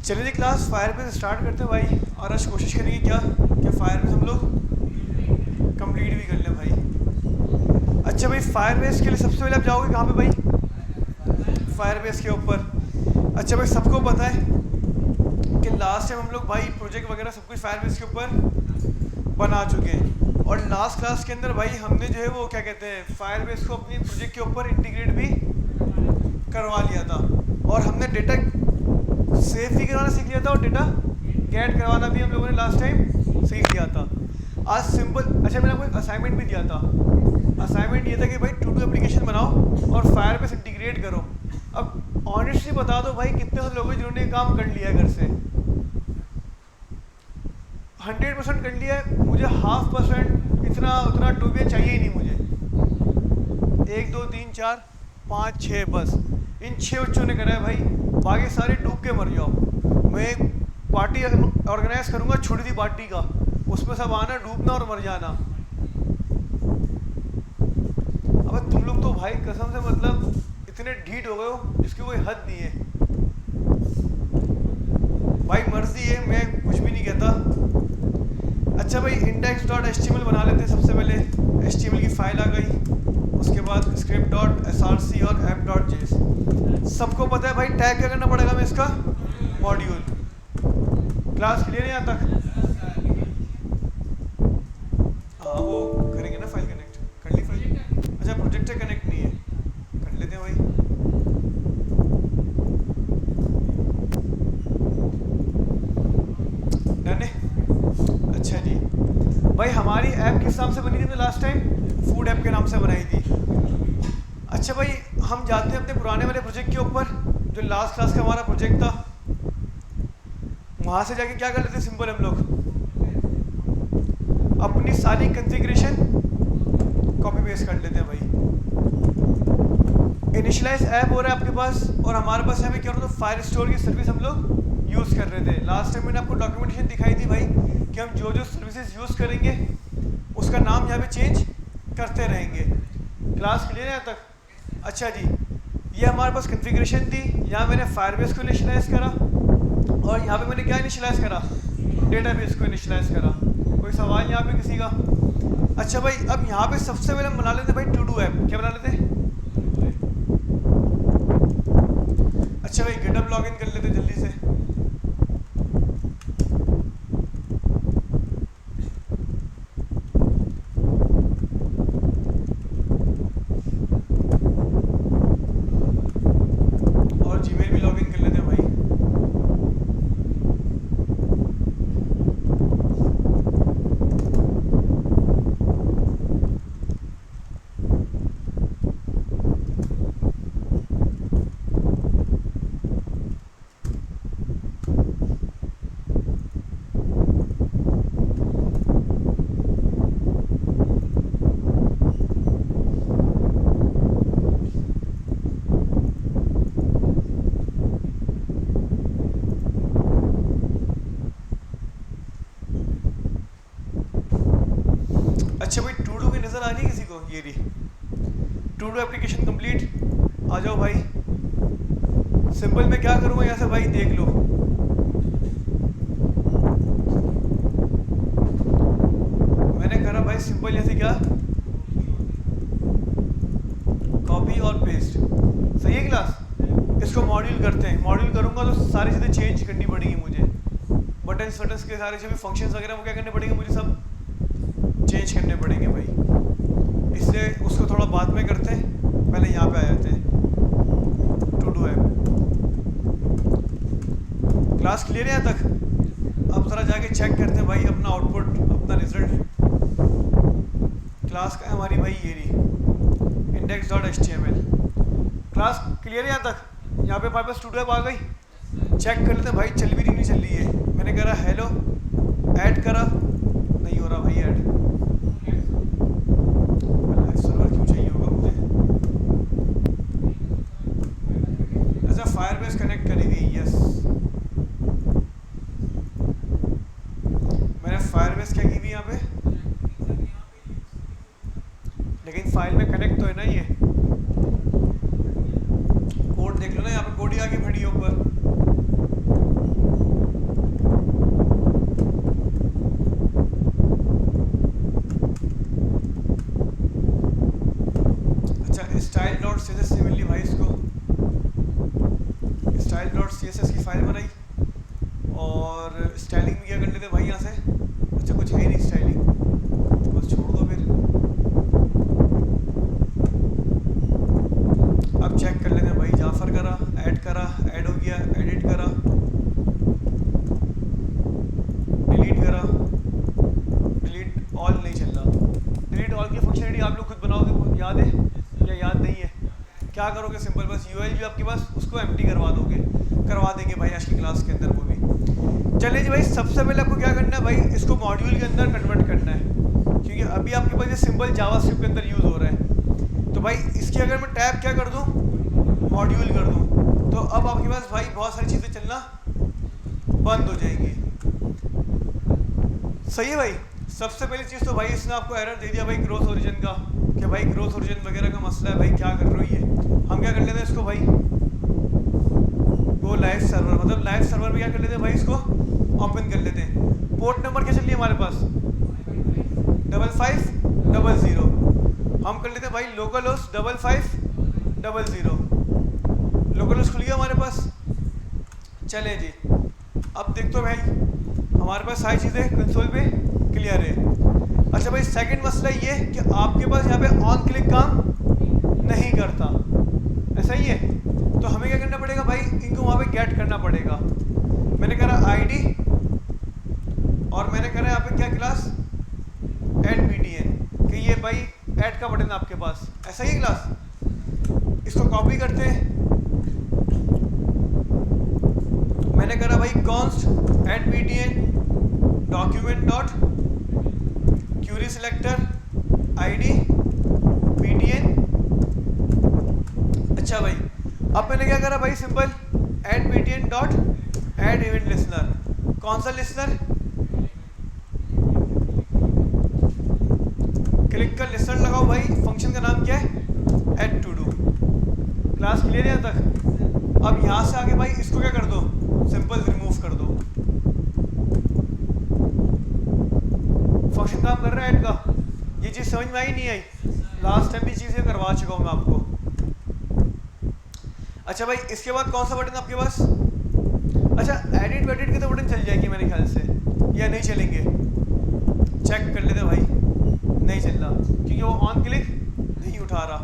चलिए class Firebase start करते हैं भाई। और आज कोशिश करेंगे क्या कि फायरबेस हम लोग कंप्लीट भी कर लें भाई। अच्छा भाई, फायरबेस के लिए सबसे पहले आप जाओगे कहाँ पे भाई? फायरबेस के ऊपर। अच्छा भाई, सबको पता है कि लास्ट टाइम हम लोग भाई प्रोजेक्ट वगैरह सब कुछ फायरबेस के ऊपर बना चुके हैं। और लास्ट क्लास के अंदर भाई हमने जो है वो क्या कहते हैं फायरबेस को अपनी प्रोजेक्ट के ऊपर इंटीग्रेट भी करवा लिया था। और हमने डेटा सेव भी करवाना सीख लिया था और डेटा गेट करवाना भी हम लोगों ने लास्ट टाइम सीख लिया था। आज सिंपल, अच्छा मैंने आपको एक असाइनमेंट भी दिया था। असाइनमेंट ये था कि भाई टू डू एप्लीकेशन बनाओ और फायरबेस इंटीग्रेट करो। अब ऑनेस्टली बता दो भाई, कितने सारे लोग हैं जिन्होंने ये काम कर लिया है घर से? 100% कर लिया है। मुझे 0.5% इतना उतना टूबिया चाहिए ही नहीं मुझे। 1 2 3 4 5 6 बस इन 6 बच्चों ने करा है भाई, बाकी सारे डूब के मर जाओ। मैं एक पार्टी ऑर्गेनाइज करूंगा छोटी सी पार्टी का, उसमें सब आना, डूबना और मर जाना। अब तुम लोग तो भाई कसम से मतलब इतने ढीठ हो गए हो जिसकी कोई हद नहीं है भाई। मर्जी है, मैं कुछ भी नहीं कहता। अच्छा भाई, index.html बना लेते हैं सबसे पहले। html की फाइल आ गई, उसके बाद script.src और app.js। सबको पता है भाई टैग क्या करना पड़ेगा हमें इसका? मॉड्यूल। क्लास क्लियर है यहाँ तक? हाँ वो करेंगे ना फाइल कनेक्ट। कर ली फाइल? अच्छा प्रोजेक्ट से कनेक्ट नहीं है, कर लेते हैं भाई। डन है। अच्छा जी भाई, हमारी ऐप किस नाम से बनी थी लास्ट टाइम? फूड ऐप के नाम से बनाई थी। अच्छा भाई, हम जाते हैं अपने पुराने वाले प्रोजेक्ट के ऊपर, जो लास्ट क्लास का हमारा प्रोजेक्ट था। वहाँ से जाके क्या कर लेते हैं सिंपल, हम लोग अपनी सारी कॉन्फ़िगरेशन कॉपी पेस्ट कर लेते हैं भाई। इनिशियलाइज ऐप हो रहा है आपके पास और हमारे पास यहाँ पे क्या हो रहा था, फायर स्टोर की सर्विस हम लोग यूज़ कर रहे थे। लास्ट टाइम मैंने आपको डॉक्यूमेंटेशन दिखाई थी भाई कि हम जो जो सर्विसेज यूज़ करेंगे उसका नाम यहाँ पे चेंज करते रहेंगे। क्लास क्लियर है यहाँ तक? अच्छा जी, ये हमारे पास कॉन्फ़िगरेशन थी। यहाँ मैंने फायरबेस को इनिशियलाइज़ करा और यहाँ पे मैंने क्या इनिशियलाइज़ करा? डेटाबेस को इनिशियलाइज़ करा। कोई सवाल यहाँ पे किसी का? अच्छा भाई, अब यहाँ पे सबसे पहले हम बना लेते भाई टू डू ऐप। क्या बना लेते? अच्छा भाई, गिटहब लॉगिन कर लेते जल्दी से। और जीमेल भी लॉगिन कर लेते हैं भाई। अच्छा भाई, टू डू की नज़र आ रही है किसी को? ये रही टू डू एप्लीकेशन कंप्लीट। आ जाओ भाई। सिंपल मैं क्या करूँगा यहाँ से भाई, देख लो। मैंने करा भाई सिंपल जैसे क्या, कॉपी और पेस्ट। सही है क्लास? इसको मॉड्यूल करते हैं। मॉड्यूल करूँगा तो सारी चीज़ें चेंज करनी पड़ेगी मुझे। बटन्स वटन्स के सारे जो भी फंक्शंस वगैरह वो क्या करने पड़ेंगे मुझे, सब चेंज करने पड़ेंगे भाई। इसलिए उसको थोड़ा बाद में करते हैं, पहले यहाँ पे आ जाते हैं to do app. Class clear है यहाँ तक? अब ज़रा जाके चेक करते हैं भाई अपना आउटपुट, अपना रिजल्ट। क्लास का हमारी भाई ये रही index.html। क्लास क्लियर है यहाँ तक? यहाँ पे हमारे पास टू डू ऐप आ गई। चेक कर लेते हैं भाई चल भी रही नहीं चल रही है। मैंने करा हेलो, ऐड करा, नहीं हो रहा भाई ऐड। सर्वर क्यों चाहिए होगा मुझे? अच्छा, फायरबेस कनेक्ट करेगी, यस। मैंने फायरबेस क्या की थी यहाँ पे, लेकिन फाइल में कनेक्ट तो है ना ये। कोड देख लो ना, यहाँ पे कोड ही आगे खड़ी है ऊपर। CSS की फाइल बनाई और स्टाइलिंग भी क्या कर लेते भाई यहाँ से। अच्छा कुछ है नहीं स्टाइलिंग, तो बस छोड़ दो फिर। अब चेक कर लेते हैं भाई, जाफर करा, ऐड हो गया, एडिट करा, डिलीट करा, डिलीट ऑल नहीं चल रहा। डिलीट ऑल की फंक्शनलिटी आप लोग खुद बनाओगे, याद है या याद नहीं है? क्या करोगे, सिंपल बस URL जो आपके पास उसको एम्प्टी करवा देंगे भाई आज की क्लास के अंदर वो भी। चलिए जी भाई, सबसे पहले आपको क्या करना है भाई, इसको मॉड्यूल के अंदर कन्वर्ट करना है, क्योंकि अभी आपके पास ये सिंबल जावास्क्रिप्ट के अंदर यूज़ हो रहा है। तो भाई इसकी अगर मैं टैब क्या कर दूँ, मॉड्यूल कर दूँ, तो अब आपके पास भाई बहुत सारी चीज़ें चलना बंद हो जाएंगी। सही है भाई। सबसे पहली चीज़ तो भाई इसने आपको एरर दे दिया भाई ग्रोथ ओरिजिन का, कि भाई ग्रोथ ओरिजिन वगैरह का मसला है भाई, क्या कर रही है। हम क्या कर लेते हैं इसको भाई, वो लाइव सर्वर, मतलब लाइव सर्वर में क्या कर लेते हैं भाई, इसको ओपन कर लेते हैं। पोर्ट नंबर क्या चल रही है हमारे पास, 5500। हम कर लेते हैं भाई लोकल होस्ट 5500। लोकल होस्ट खुल गया हमारे पास। चले जी, अब देखते हो भाई हमारे पास सारी चीज़ें कंसोल पे क्लियर है। अच्छा भाई, सेकंड मसला ये कि आपके पास यहाँ पे ऑन क्लिक काम नहीं करता, ऐसा ही है। तो हमें क्या करना पड़ेगा भाई, इनको वहाँ पे गेट करना पड़ेगा। मैंने करा ID और मैंने करा यहाँ पे क्या क्लास, ऐड BTN, कि ये भाई ऐड का बटन आपके पास, ऐसा ही क्लास। इसको कॉपी करते हैं, मैंने करा भाई const add BTN document dot Curie selector ID BTN। अच्छा भाई, अब मैंने क्या करा भाई, simple add BTN dot add event listener. कौन सा लिसनर, क्लिक कर लिसनर लगाओ भाई। फंक्शन का नाम क्या है, add to do. Class clear है यहाँ तक? अब यहाँ से आगे भाई इसको क्या कर दो, सिंपल रिमूव कर दो। फंक्शन काम कर रहा है ऐड का, ये चीज़ समझ में आई नहीं आई? लास्ट टाइम भी चीज़ें करवा चुका हूँ मैं आपको। अच्छा भाई, इसके बाद कौन सा बटन आपके पास, अच्छा एडिट वेडिट के तो बटन चल जाएगी मेरे ख्याल से, या नहीं चलेंगे, चेक कर लेते भाई। नहीं चल रहा क्योंकि वो ऑन क्लिक नहीं उठा रहा।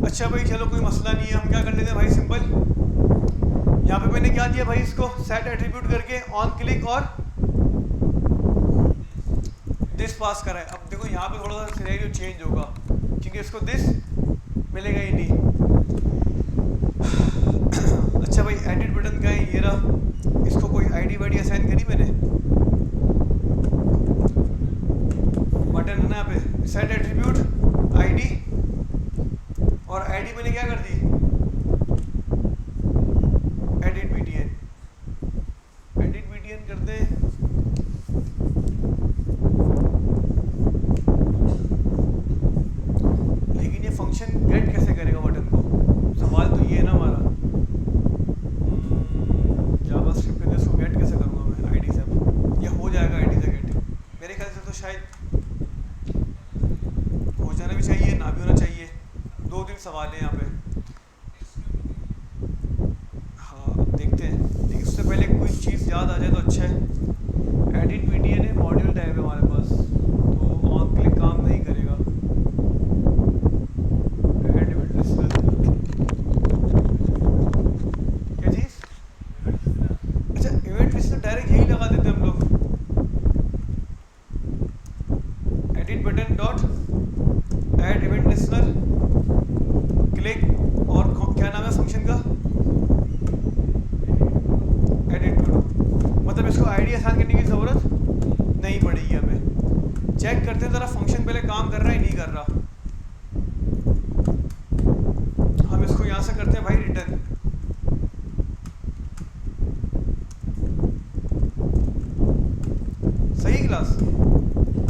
अच्छा भाई चलो कोई मसला नहीं है, हम क्या कर लेते हैं भाई, सिंपल यहाँ पे मैंने क्या दिया भाई, इसको सेट एट्रीब्यूट करके ऑन क्लिक और दिस पास करा है। अब देखो यहाँ पे थोड़ा सा सिनेरियो चेंज होगा, क्योंकि इसको दिस मिलेगा ही नहीं। अच्छा भाई, एडिट बटन का है ये रहा, इसको कोई ID वाईडी असाइन करी मैंने, बटन है ना यहाँ पे, सेट एट्रीब्यूट ID, और ID मैंने क्या कर दी, एडिट BTN। एडिट BTN करते हैं, लेकिन ये फंक्शन गेट कैसे करेगा बटन को, सवाल तो ये है ना हमारा। जावास्क्रिप्ट के अंदर इसको गेट कैसे करूँगा मैं ID से? या हो जाएगा ID से गेट? मेरे ख्याल से तो शायद हो जाना भी चाहिए, ना भी होना चाहिए, 2-3 सवाल हैं यहाँ पे। हाँ देखते हैं, लेकिन उससे पहले कोई चीज़ याद आ जाए तो अच्छा है। एडिट BTN है, मॉड्यूल टैब है हमारे पास, तो ऑन क्लिक काम नहीं करेगा। क्या चीज़, अच्छा इवेंट लिस्टर डायरेक्ट यही लगा देते हम लोग, edit button dot add event Leicester click, और क्या नाम है फंक्शन का, एडिट टू डू। मतलब इसको ID आसान करने की ज़रूरत नहीं पड़ेगी हमें। चेक करते हैं ज़रा फंक्शन पहले काम कर रहा है नहीं कर रहा। हम इसको यहाँ से करते हैं भाई रिटर्न। सही क्लास,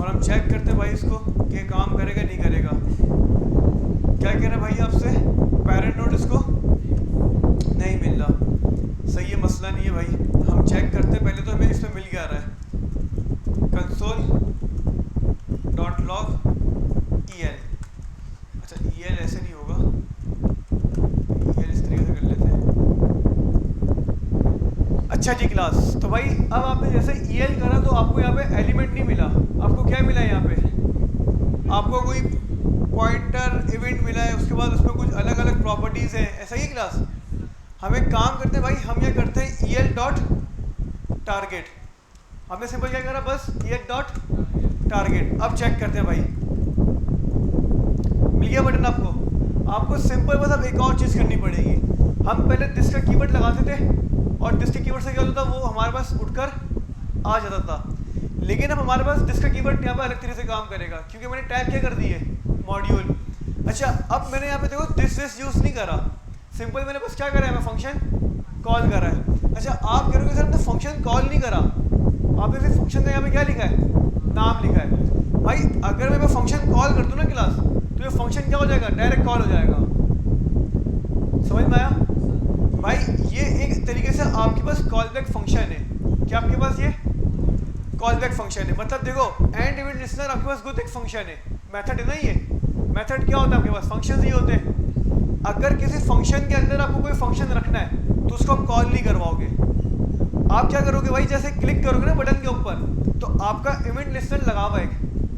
और हम चेक करते हैं भाई इसको कि काम करेगा नहीं करेगा। क्या कह रहा है भाई आपसे, पैरेंट नोड इसको नहीं मिल रहा। सही है, मसला नहीं है भाई, हम चेक करते हैं पहले तो हमें इसमें मिल क्या रहा है, कंसोल डॉट लॉग EL। अच्छा EL ऐसे नहीं होगा, EL इस तरीके से कर लेते हैं, अच्छा जी क्लास, तो भाई अब आपने जैसे EL करा तो आपको यहाँ पे एलिमेंट नहीं मिला, आपको क्या मिला है यहाँ पे, आपको कोई पॉइंटर इवेंट मिला है, उसके बाद उसमें कुछ अलग अलग प्रॉपर्टीज़ हैं, ऐसा ही क्लास। हम एक काम करते हैं भाई, हम ये करते हैं EL डॉट टारगेट। हमने सिंपल क्या करा, बस EL डॉट टारगेट। अब चेक करते हैं भाई, मिल गया बटन आपको। आपको सिंपल बस अब एक और चीज़ करनी पड़ेगी। हम पहले दिस का कीवर्ड लगाते थे और दिस के कीवर्ड से क्या होता था, वो हमारे पास उठकर आ जाता था। लेकिन अब हमारे पास दिस का कीवर्ड यहाँ पर अलग तरीके से काम करेगा, क्योंकि मैंने टैग क्या कर दी है, मॉड्यूल। अच्छा, अब मैंने यहाँ पे देखो दिस यूज़ नहीं करा, सिंपल मैंने बस क्या करा है, मैं फंक्शन कॉल करा है। अच्छा, आप कह रहे हो सर हमने फंक्शन कॉल नहीं करा, आपने सिर्फ फंक्शन का यहाँ पे क्या लिखा है, नाम लिखा है। भाई अगर मैं फंक्शन कॉल कर दूँ ना क्लास, तो ये फंक्शन क्या हो जाएगा, डायरेक्ट कॉल हो जाएगा। समझ में आया भाई? ये एक तरीके से आपके पास कॉल बैक फंक्शन है। क्या आपके पास ये कॉल बैक फंक्शन है? मतलब देखो, एंड इवेंट लिस्नर आपके पास खुद एक फंक्शन है, मेथड है ना। ये मेथड क्या होता है आपके पास, फंक्शन ही होते हैं। अगर किसी फंक्शन के अंदर आपको कोई फंक्शन रखना है तो उसको आप कॉल नहीं करवाओगे। आप क्या करोगे भाई, जैसे क्लिक करोगे ना बटन के ऊपर, तो आपका इवेंट लिस्नर लगा हुआ है,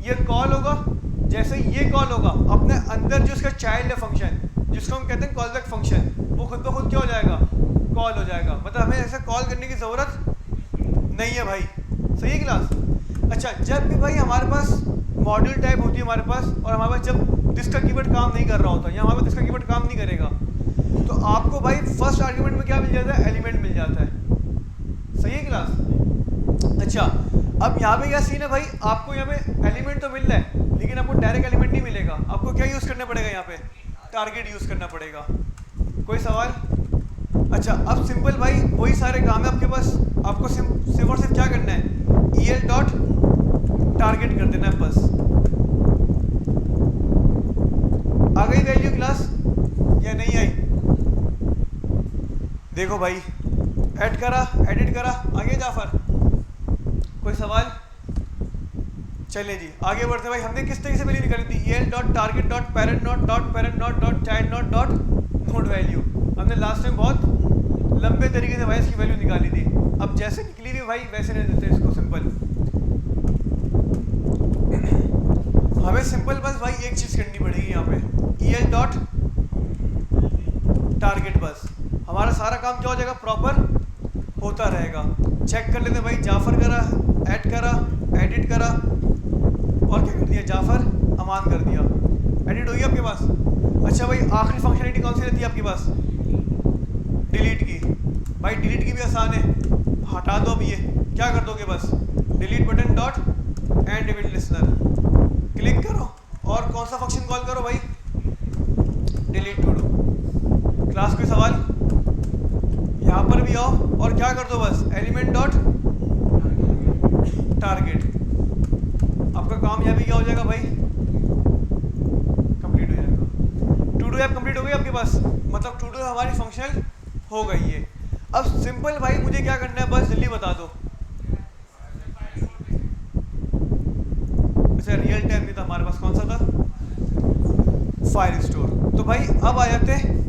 ये कॉल होगा। जैसे ये कॉल होगा, अपने अंदर जो उसका चाइल्ड है फंक्शन, जिसको हम कहते हैं कॉल बैक फंक्शन, वो खुद ब खुद क्या हो जाएगा, कॉल हो जाएगा। मतलब हमें ऐसे कॉल करने की ज़रूरत नहीं है भाई। सही है क्लास? अच्छा, जब भी भाई हमारे पास मॉड्यूल टाइप होती है हमारे पास, और हमारे पास जब दिस का कीवर्ड काम नहीं कर रहा होता, या हमारे पास दिस का कीवर्ड काम नहीं करेगा, तो आपको भाई फर्स्ट आर्ग्यूमेंट में क्या मिल जाता है, एलिमेंट मिल जाता है। सही है क्लास? अच्छा, अब यहाँ पे क्या सीन है भाई, आपको यहाँ पे एलिमेंट तो मिल रहा है, लेकिन आपको डायरेक्ट एलिमेंट नहीं मिलेगा। आपको क्या यूज़ करना पड़ेगा, यहाँ पे टारगेट यूज़ करना पड़ेगा। कोई सवाल? अच्छा, अब सिंपल भाई वही सारे काम है आपके पास, आपको सिर्फ और सिर्फ क्या करना है, EL डॉट टारगेट कर देना है बस। आ गई वैल्यू क्लास या नहीं आई? देखो भाई, ऐड करा, एडिट करा, आगे जाफर कोई सवाल? चलिए जी आगे बढ़ते भाई। हमने किस तरीके से वैल्यू निकाली थी, EL dot target dot parent note dot parent note dot child note dot node value. हमने लास्ट टाइम बहुत लंबे तरीके से भाई इसकी वैल्यू निकाली थी। अब जैसे निकली हुई भाई वैसे नहीं देते इसको सिंपल। हमें सिंपल बस भाई एक चीज़ करनी पड़ेगी यहाँ पे, EL डॉट टारगेट। बस हमारा सारा काम क्या हो जाएगा, प्रॉपर होता रहेगा। चेक कर लेते भाई, जाफर करा, ऐड करा, एडिट करा, और क्या कर दिया, जाफर अमान कर दिया, एडिट हो गया आपके पास। अच्छा भाई, आखिरी फंक्शनलिटी कौन सी रहती है आपके पास, डिलीट की। भाई डिलीट की भी आसान है, हटा दो। अब ये क्या कर दोगे, बस delete button dot and event listener click करो, और कौन सा फंक्शन कॉल करो भाई, डिलीट टू डू। क्लास कोई सवाल? यहाँ पर भी आओ और क्या कर दो, बस एलिमेंट डॉट टारगेट। आपका काम यहाँ भी क्या हो जाएगा भाई, कंप्लीट हो जाएगा। टू डू ऐप कंप्लीट हो गई आपके पास, मतलब टू डू हमारी फंक्शनल हो गई है। अब सिंपल भाई मुझे क्या करना है, बस जल्दी बता दो। अच्छा, रियल टाइम भी था हमारे पास, कौन सा था, फायर स्टोर। तो भाई अब आ जाते हैं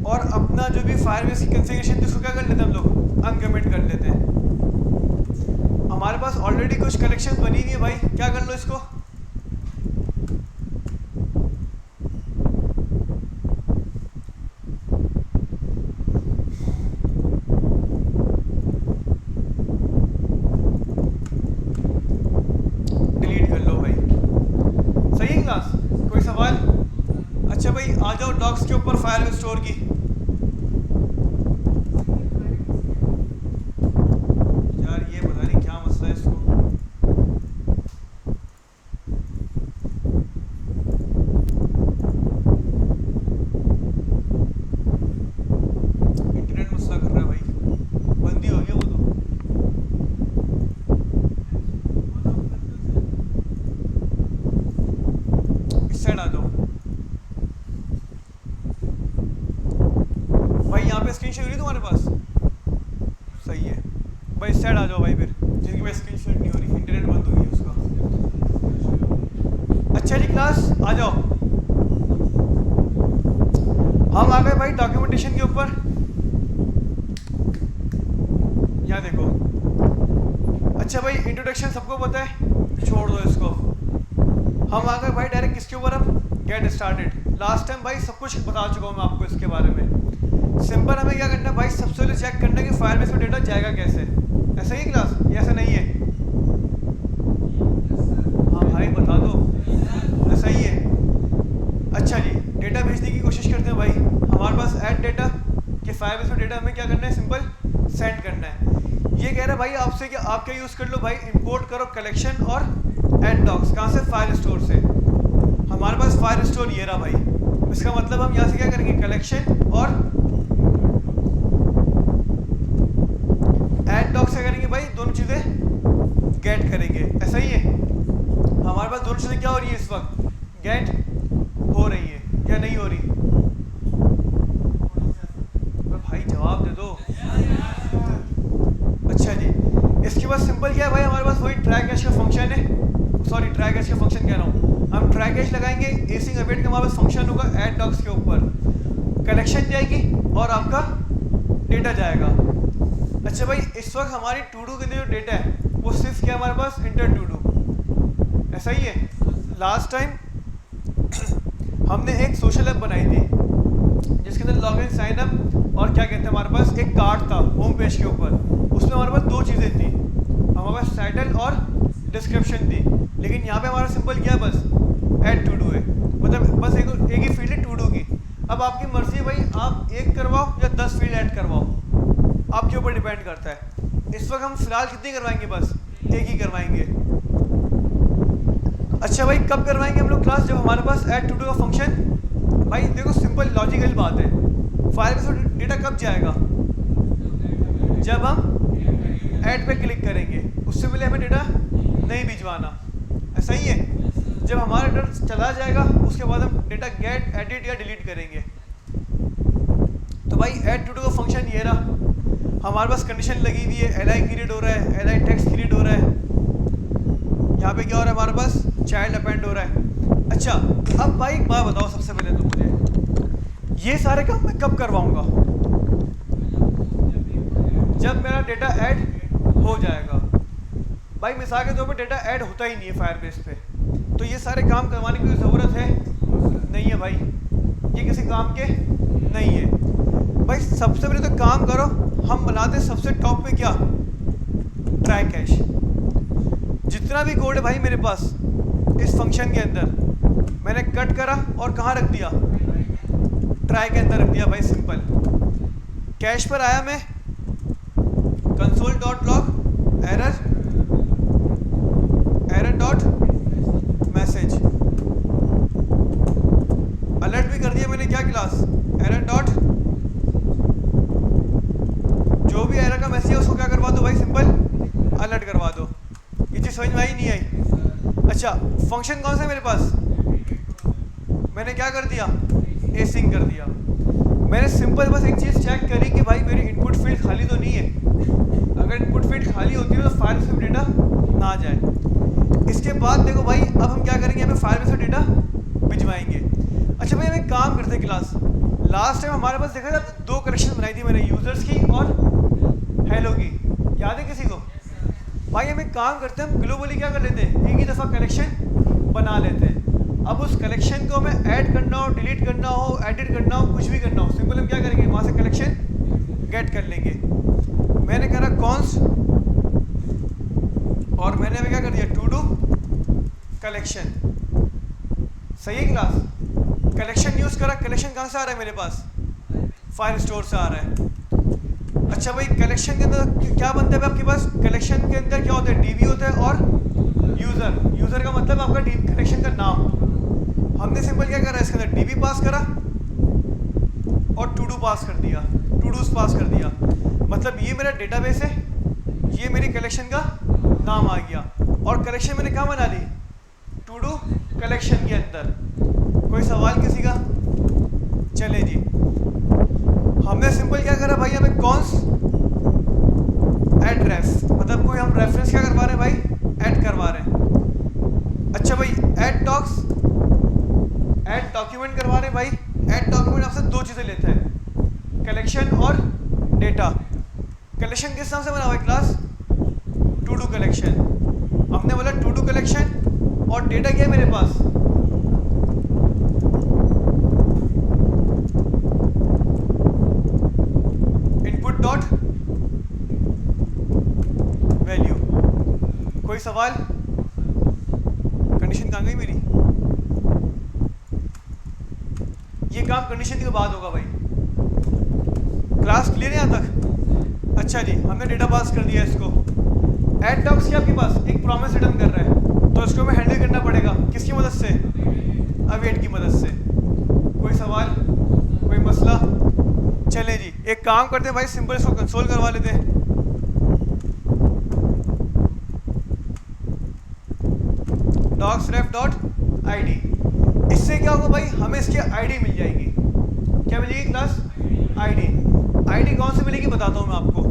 और अपना जो भी फायरबेस की कॉन्फ़िगरेशन थी उसको क्या कर लेते हैं हम लोग, अनकमेंट कर लेते हैं। हमारे पास ऑलरेडी कुछ कलेक्शन बनी हुई है भाई, क्या कर लो इसको, डिलीट कर लो भाई। सही है क्लास? कोई सवाल? अच्छा भाई आ जाओ डॉक्स के ऊपर फायरबेस स्टोर की। यार ये पता नहीं क्या मसला है इसको, इंटरनेट मसला कर रहा है भाई, बंद ही हो गया वो तो। इस साइड आ जाओ भाई, यहाँ पे स्क्रीन शेयर हो रही तुम्हारे पास? सही है भाई, इस साइड आ जाओ भाई, फिर जिनकी भाई स्क्रीन शेयर नहीं हो रही, इंटरनेट बंद हो गई उसका। अच्छा जी क्लास आ जाओ, हम आ गए भाई डॉक्यूमेंटेशन के ऊपर। अच्छा भाई इंट्रोडक्शन सबको पता है, छोड़ दो इसको। हम आ गए भाई डायरेक्ट किसके ऊपर, हम गेट स्टार्टेड। लास्ट टाइम भाई सब कुछ बता चुका हूँ मैं आपको इसके बारे में। सिंपल हमें क्या करना है भाई, सबसे पहले चेक करना है कि फायरबेस में डेटा जाएगा कैसे। ऐसा ही क्लास, ये ऐसा नहीं है? हाँ भाई बता दो, ऐसा ही है। अच्छा जी, डेटा भेजने की कोशिश करते हैं भाई। हमारे पास ऐड डेटा कि फायरबेस में डेटा हमें क्या करना है, सिंपल सेंड करना है। ये कह रहा है भाई आपसे कि आप क्या यूज़ कर लो भाई, इंपोर्ट करो कलेक्शन और ऐड डॉक्स। कहाँ से? फाइल स्टोर से। हमारे पास फाइल स्टोर ये रहा भाई। इसका मतलब हम यहाँ से क्या करेंगे, कलेक्शन और ऐड डॉक्स क्या करेंगे भाई, दोनों चीज़ें गेट करेंगे। ऐसा ही है, हमारे पास दोनों चीज़ें क्या हो रही है इस वक्त, गेट हो रही है या नहीं हो रही? भाई जवाब दे दो। अच्छा जी, इसके बाद सिंपल क्या है भाई, हमारे पास वही ट्राई कैश का फंक्शन है। सॉरी, ट्राई कैश का फंक्शन कह रहा हूँ। हम ट्राई कैश लगाएंगे, एसिंग अवेट का हमारे पास फंक्शन होगा ऐड डॉक्स के ऊपर। कलेक्शन जाएगी और आपका डेटा जाएगा। अच्छा भाई, इस वक्त हमारी टू डू के अंदर जो डेटा है वो सिर्फ क्या हमारे पास, इंटर टू डू। ऐसा ही है। लास्ट टाइम हमने एक सोशल ऐप बनाई थी जिसके अंदर लॉगिन साइन अप और क्या कहते हैं, हमारे पास एक कार्ड था होम पेज के ऊपर। उसमें हमारे पास दो चीज़ें थी, हमारे पास टाइटल और डिस्क्रिप्शन थी। लेकिन यहाँ पे हमारा सिंपल क्या है, बस ऐड टू डू है। मतलब बस एक ही फील्ड है टू डू की। अब आपकी मर्जी है भाई, आप एक करवाओ या 10 फील्ड ऐड करवाओ, आपके ऊपर डिपेंड करता है। इस वक्त हम फिलहाल कितनी करवाएंगे, बस एक ही करवाएंगे। अच्छा भाई, कब करवाएंगे हम लोग क्लास, जब हमारे पास ऐड टू डू का फंक्शन। भाई देखो सिंपल लॉजिकल बात है, फायरबेस में डेटा कब जाएगा, जब हम ऐड पे क्लिक करेंगे। उससे पहले हमें डेटा नहीं भिजवाना। ऐसा ही है, जब हमारा डेटा चला जाएगा उसके बाद हम डेटा गेट, एडिट या डिलीट करेंगे। तो भाई ऐड टू डू का फंक्शन ये रहा। हमारे पास कंडीशन लगी हुई है, एल आई क्रिएट हो रहा है, एल आई टेक्स्ट क्रिएट हो रहा है। यहाँ पे क्या हो रहा है, हमारे पास चाइल्ड अपेंड हो रहा है। अच्छा, अब भाई एक बात बताओ सबसे पहले तो मुझे, ये सारे काम मैं कब करवाऊंगा, जब मेरा डेटा ऐड हो जाएगा। भाई मिसाल के तौर पर डेटा ऐड होता ही नहीं है फायरबेस पे, तो ये सारे काम करवाने की ज़रूरत है नहीं है भाई, ये किसी काम के नहीं है। भाई सबसे पहले तो काम करो, हम बनाते सबसे टॉप पे क्या, ट्राई कैश। जितना भी कोड है भाई मेरे पास इस फंक्शन के अंदर, मैंने कट करा और कहाँ रख दिया, ट्राई के अंदर रख दिया भाई। सिंपल कैश पर आया मैं, console dot log error dot message, alert भी कर दिया मैंने क्या क्लास, एरर डॉट, जो भी एरर का मैसेज है उसको क्या करवा दो भाई, सिंपल अलर्ट करवा दो। ये चीज़ समझ में आई नहीं आई? अच्छा, फंक्शन कौन सा है मेरे पास, मैंने क्या कर दिया, एसिंग कर दिया। मैंने सिंपल बस एक चीज़ चेक करी कि भाई मेरी इनपुट फील्ड खाली तो नहीं है। अगर इनपुट फील्ड खाली होती है तो फायरबेस में डेटा ना जाए। इसके बाद देखो भाई, अब हम क्या करेंगे, हमें फायरबेस में डेटा भिजवाएंगे। अच्छा भाई, हम एक काम करते हैं क्लास, लास्ट टाइम हमारे पास देखा था दो कलेक्शन बनाई थी मैंने, यूज़र्स की और हेलो की, याद है किसी को? भाई हम एक काम करते हैं, हम ग्लोबली क्या कर लेते हैं, एक ही दफ़ा कलेक्शन बना लेते हैं। अब उस कलेक्शन को हमें ऐड करना हो, डिलीट करना हो, एडिट करना हो, कुछ भी करना हो, सिंपल हम क्या करेंगे, वहाँ से कलेक्शन गेट कर लेंगे। मैंने करा कॉन्स और मैंने अभी क्या कर दिया, टू डू कलेक्शन। सही है क्लास? कलेक्शन यूज़ करा, कलेक्शन कहाँ से आ रहा है मेरे पास, फाइल स्टोर से आ रहा है। अच्छा भाई, कलेक्शन के अंदर क्या बनता है आपके पास, कलेक्शन के अंदर क्या होता है, डीबी होता है और यूज़र का मतलब आपका कलेक्शन का नाम। हमने सिंपल क्या करा, इसके अंदर डीबी पास करा और टू डू पास कर दिया, टू डूज पास कर दिया। मतलब ये मेरा डेटाबेस है, ये मेरी कलेक्शन का नाम आ गया और कलेक्शन मैंने कहाँ बना ली, टू डू कलेक्शन के अंदर। कोई सवाल किसी का? चले जी, हमने सिंपल क्या करा भाई, हमें कॉन्स ऐड रेफ, मतलब कोई हम रेफरेंस क्या करवा रहे हैं भाई, ऐड करवा रहे हैं। अच्छा भाई, ऐड डॉक्स, ऐड डॉक्यूमेंट करवा रहे हैं भाई। ऐड डॉक्यूमेंट आपसे दो चीज़ें लेता है, कलेक्शन और डेटा। कलेक्शन किस नाम से बना हुआ है क्लास, टू डू कलेक्शन, हमने बोला टू डू कलेक्शन और डेटा क्या है मेरे पास, इनपुट डॉट वैल्यू। कोई सवाल? कंडीशन कहाँ गई मेरी? ये काम कंडीशन के बाद होगा भाई। क्लास क्लियर है यहाँ तक? अच्छा जी, हमने डेटा पास कर दिया इसको। एड डॉक्स क्या आपके पास एक प्रॉमिस रिटर्न कर रहा है, तो इसको हमें हैंडल करना पड़ेगा किसकी मदद से? अवेट की मदद से। कोई सवाल, कोई मसला? चले जी, एक काम करते हैं भाई, सिंपल इसको कंसोल करवा लेते हैं। docsref.id, इससे क्या होगा भाई, हमें इसकी आईडी मिल जाएगी। क्या मिलेगी क्लास? आईडी। आईडी कौन सी मिलेगी बताता हूँ मैं आपको।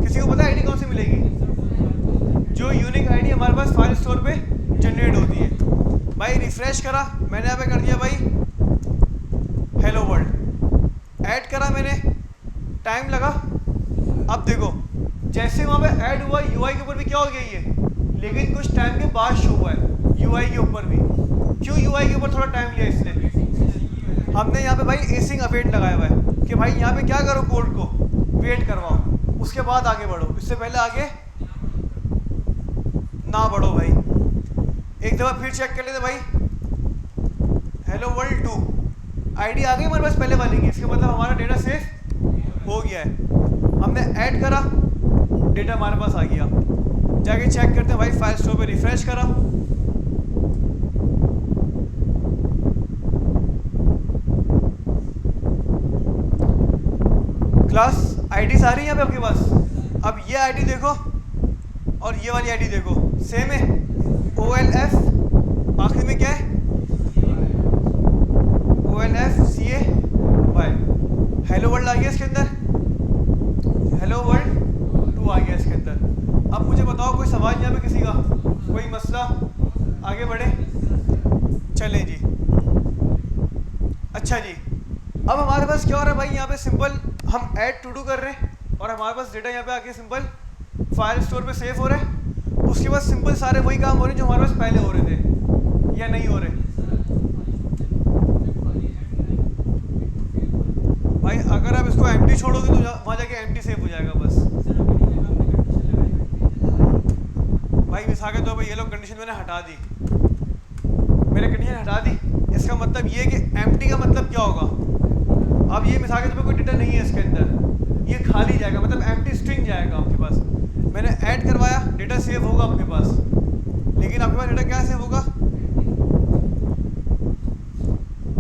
किसी को पता है आईडी कौन सी मिलेगी? जो यूनिक आईडी हमारे पास फाइल स्टोर पे जनरेट होती है। भाई रिफ्रेश करा मैंने, यहाँ पे कर दिया भाई हेलो वर्ल्ड, ऐड करा मैंने, टाइम लगा। अब देखो जैसे वहाँ पे ऐड हुआ, यूआई के ऊपर भी क्या हो गया ये, लेकिन कुछ टाइम के बाद शो हुआ है यूआई के ऊपर भी। क्यों यूआई के ऊपर थोड़ा टाइम लिया इसने? हमने यहाँ पे भाई एसिंग अवेट लगाया हुआ है कि भाई यहाँ पे क्या करो, कोड को वेट करवाओ, उसके बाद आगे बढ़ो, इससे पहले आगे ना बढ़ो भाई। एक दफ़ा फिर चेक कर लेते भाई, हेलो वर्ल्ड 2 आईडी आ गई हमारे पास पहले वाली की, इसका मतलब हमारा डेटा सेव हो गया है। हमने ऐड करा, डेटा हमारे पास आ गया। जाके चेक करते हैं भाई, फाइल स्टोर पे रिफ्रेश करा, क्लास आईडी सारी है यहाँ पे आपके पास। अब ये आईडी देखो और ये वाली आईडी देखो, सेम है। OLF आखिर में क्या है, OLFCAY, हेलो वर्ल्ड आ गया इसके अंदर, हेलो वर्ल्ड 2 आ गया इसके अंदर। अब मुझे बताओ कोई सवाल यहाँ पे किसी का, कोई मसला? आगे बढ़े, चलें जी। अच्छा जी, अब हमारे पास क्या हो रहा है भाई, यहाँ पे सिंपल हम ऐड टू डू कर रहे हैं और हमारे पास डेटा यहाँ पे आके सिंपल फाइल स्टोर पे सेव हो रहा है। उसके बाद सिंपल सारे वही काम हो रहे हैं जो हमारे पास पहले हो रहे थे, या नहीं हो रहे भाई? अगर आप इसको एम्प्टी छोड़ोगे तो वहाँ जाके एम्प्टी सेव हो जाएगा बस। भाई मिसा के तो भाई ये लोग कंडीशन मैंने हटा दी, मैंने कंडीशन हटा दी। इसका मतलब ये कि एम्प्टी का मतलब क्या होगा, अब ये मिसाल के तौर पे कोई डेटा नहीं है इसके अंदर, ये खाली जाएगा, मतलब एम्प्टी स्ट्रिंग जाएगा आपके पास। मैंने ऐड करवाया, डेटा सेव होगा आपके पास, लेकिन आपके पास डेटा क्या सेव होगा?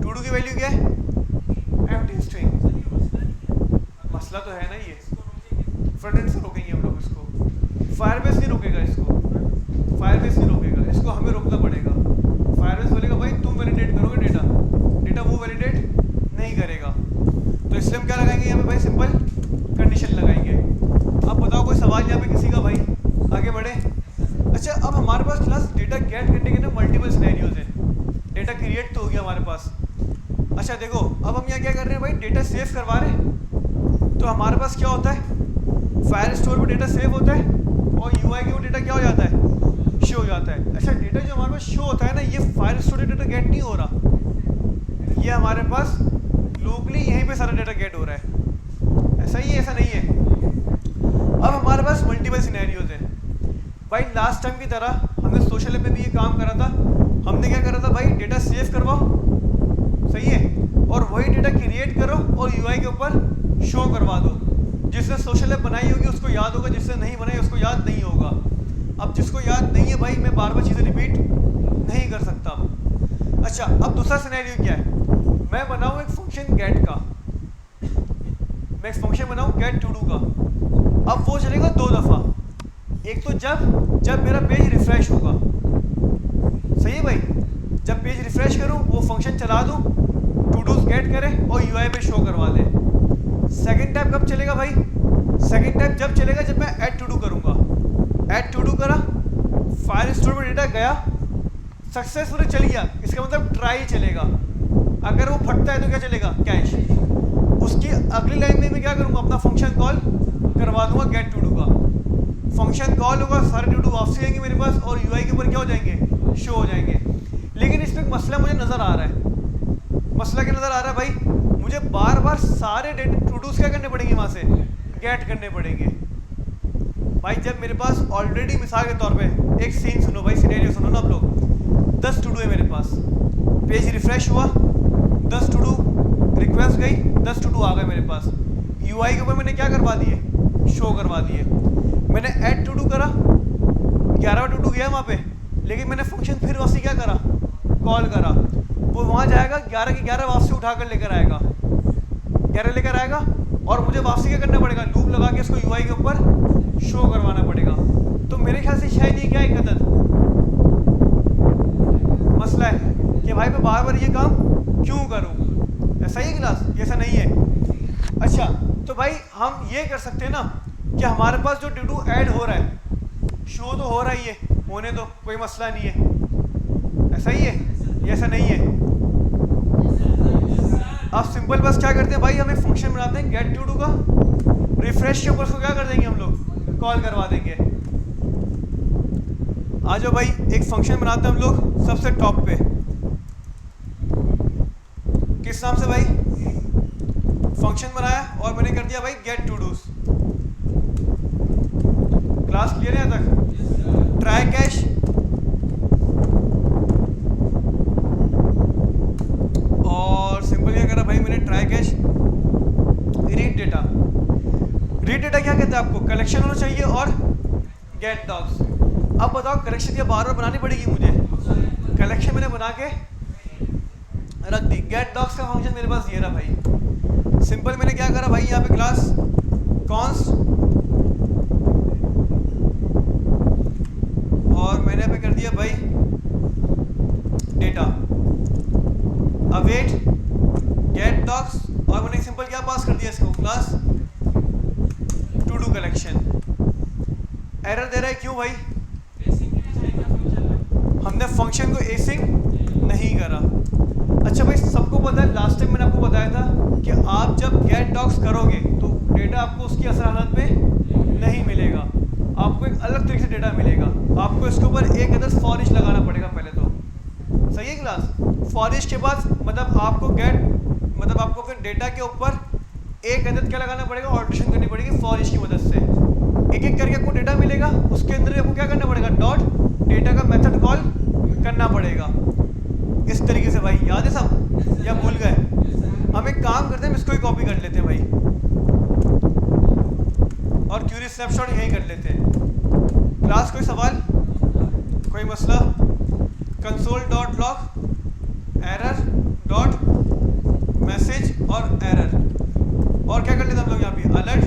टू डू की वैल्यू क्या है? Empty string. मसला तो है ना ये, फ्रंट एंड से रोकेंगे हम लोग इसको, फायरबेस नहीं रोकेगा इसको, फायरबेस नहीं रोकेगा इसको, हमें रोकना पड़ेगा। फायरबेस बोलेगा भाई तुम वैलिडेट करोगे डेटा, डेटा वो वैलिडेट नहीं करेगा। तो इसलिए हम क्या लगाएंगे यहाँ पे भाई, सिंपल कंडीशन लगाएंगे। अब बताओ कोई सवाल यहाँ पे किसी का भाई? आगे बढ़े। अच्छा, अब हमारे पास क्लास डेटा गेट करने के ना मल्टीपल सिनेरियोज हैं। डेटा क्रिएट तो हो गया हमारे पास। अच्छा देखो, अब हम यहाँ क्या कर रहे हैं भाई, डेटा सेव करवा रहे हैं। तो हमारे पास क्या होता है, फाइल स्टोर पर डेटा सेव होता है और यूआई के वो डेटा क्या हो जाता है, शो हो जाता है। अच्छा, डेटा जो हमारे पास शो होता है ना, ये फाइल स्टोर डेटा गेट नहीं हो रहा, ये हमारे पास लोकली यहीं पे सारा डेटा गेट हो रहा है। ऐसा ही है, ऐसा नहीं है। अब हमारे पास मल्टीपल सिनेरियोज हैं भाई। लास्ट टाइम की तरह हमने सोशल ऐप पे भी ये काम करा था। हमने क्या करा था भाई, डेटा सेव करवाओ, सही है, और वही डेटा क्रिएट करो और यूआई के ऊपर शो करवा दो। जिसने सोशल ऐप बनाई होगी उसको याद होगा, जिसने नहीं बनाई उसको याद नहीं होगा। अब जिसको याद नहीं है भाई, मैं बार बार चीज़ें रिपीट नहीं कर सकता। अच्छा, अब दूसरा सिनेरियो क्या है, मैं बनाऊँ एक फंक्शन गेट का, मैं एक फंक्शन बनाऊँ गेट टू डू का। अब वो चलेगा 2 दफ़ा, एक तो जब मेरा पेज रिफ्रेश होगा, सही है भाई, जब पेज रिफ्रेश करूँ वो फंक्शन चला दूँ, टू डूज गेट करे और यूआई पे शो करवा दे। सेकंड टाइप कब चलेगा भाई, सेकंड टाइप जब चलेगा जब मैं ऐड टू डू करूँगा। ऐड टू डू करा, फाइल स्टोर में डेटा गया, सक्सेसफुली चल गया, इसका मतलब ट्राई चलेगा। अगर वो फटता है तो क्या चलेगा, कैश। उसकी अगली लाइन में मैं क्या करूँगा, अपना फंक्शन कॉल करवा दूंगा गेट टू डू का। फंक्शन कॉल होगा, सारे टू डू वापसी आएंगे मेरे पास और यूआई के ऊपर क्या हो जाएंगे, शो हो जाएंगे। लेकिन इसमें एक मसला मुझे नज़र आ रहा है। मसला क्या नज़र आ रहा है भाई, मुझे बार बार सारे टू डूज क्या करने पड़ेंगे, वहाँ से गेट करने पड़ेंगे। भाई जब मेरे पास ऑलरेडी मिसाल के तौर पे एक सीन सुनो भाई, सिनेरियो सुनो ना आप लोग। 10 टू डू है मेरे पास, पेज रिफ्रेश हुआ, 10 टू डू रिक्वेस्ट गई, 10 टू डू आ गए मेरे पास। यूआई के ऊपर मैंने क्या करवा दिए, शो करवा दिए। मैंने ऐड टू डू करा, 11वां टू डू गया वहाँ पे, लेकिन मैंने फंक्शन फिर वापसी क्या करा, कॉल करा। वो वहाँ जाएगा, 11 की 11 वापसी उठाकर लेकर आएगा, 11 लेकर आएगा और मुझे वापसी क्या करना पड़ेगा, लूप लगा के इसको यूआई के ऊपर शो करवाना पड़ेगा। तो मेरे ख्याल से शायद ये क्या एक अदद मसला है कि भाई मैं बार बार ये काम क्यों करूँ। ऐसा ही है क्लास, ऐसा नहीं है। अच्छा तो भाई हम ये कर सकते हैं ना कि हमारे पास जो टू डू ऐड हो रहा है, शो तो हो रहा ही है, होने तो कोई मसला नहीं है। ऐसा ही है, ये ऐसा नहीं है। अब सिंपल बस क्या करते हैं भाई, हम एक फंक्शन बनाते हैं गेट टू डू का, रिफ्रेश के ऊपर उसको क्या कर देंगे हम लोग, कॉल करवा देंगे। आ जाओ भाई, एक फंक्शन बनाते हैं हम लोग सबसे टॉप पे, किस नाम से भाई, फंक्शन बनाया और मैंने कर दिया भाई gate to dos. Class clear है यहाँ तक? ट्राई कैश, और सिंपल क्या करा भाई मैंने, try cash, read data. Read data क्या कहते हैं आपको, कलेक्शन होना चाहिए और गेट डॉग्स। अब बताओ कलेक्शन क्या बार बार बनानी पड़ेगी मुझे, कलेक्शन मैंने बना के रख दी। गेट डॉग्स का फंक्शन मेरे पास ये रहा भाई। सिंपल मैंने क्या करा भाई, यहाँ पे क्लास कॉन्स्ट, और मैंने यहाँ पे कर दिया भाई डेटा, अवेट गेट डॉग्स, और मैंने सिंपल क्या पास कर दिया इसको, class to do collection. Error दे रहा है क्यों भाई, हमने फंक्शन को एसिंग नहीं करा। अच्छा भाई सबको पता है, लास्ट टाइम मैंने आपको बताया था कि आप जब गेट डॉग्स करोगे तो डेटा आपको उसकी असल हालत में नहीं मिलेगा, आपको एक अलग तरीके से डेटा मिलेगा। आपको इसके ऊपर एक अदद फॉर ईच लगाना पड़ेगा पहले तो, सही है क्लास। फॉर ईच के बाद मतलब आपको आपको फिर डेटा के ऊपर एक अदद क्या लगाना पड़ेगा, ऑल्ट्रेशन करनी पड़ेगी फॉर ईच की मदद से। एक एक करके आपको डेटा मिलेगा, उसके अंदर आपको क्या करना पड़ेगा, डॉट डेटा का मेथड कॉल करना पड़ेगा। इस तरीके से भाई, याद है सब या भूल गए? हम एक काम करते हैं, इसको ही कॉपी कर लेते हैं भाई, और क्यूरी स्नैपशॉट यहीं कर लेते हैं। क्लास कोई सवाल, कोई मसला? Console dot log error dot message और एरर, और क्या कर लेते हैं हम लोग यहाँ पे, अलर्ट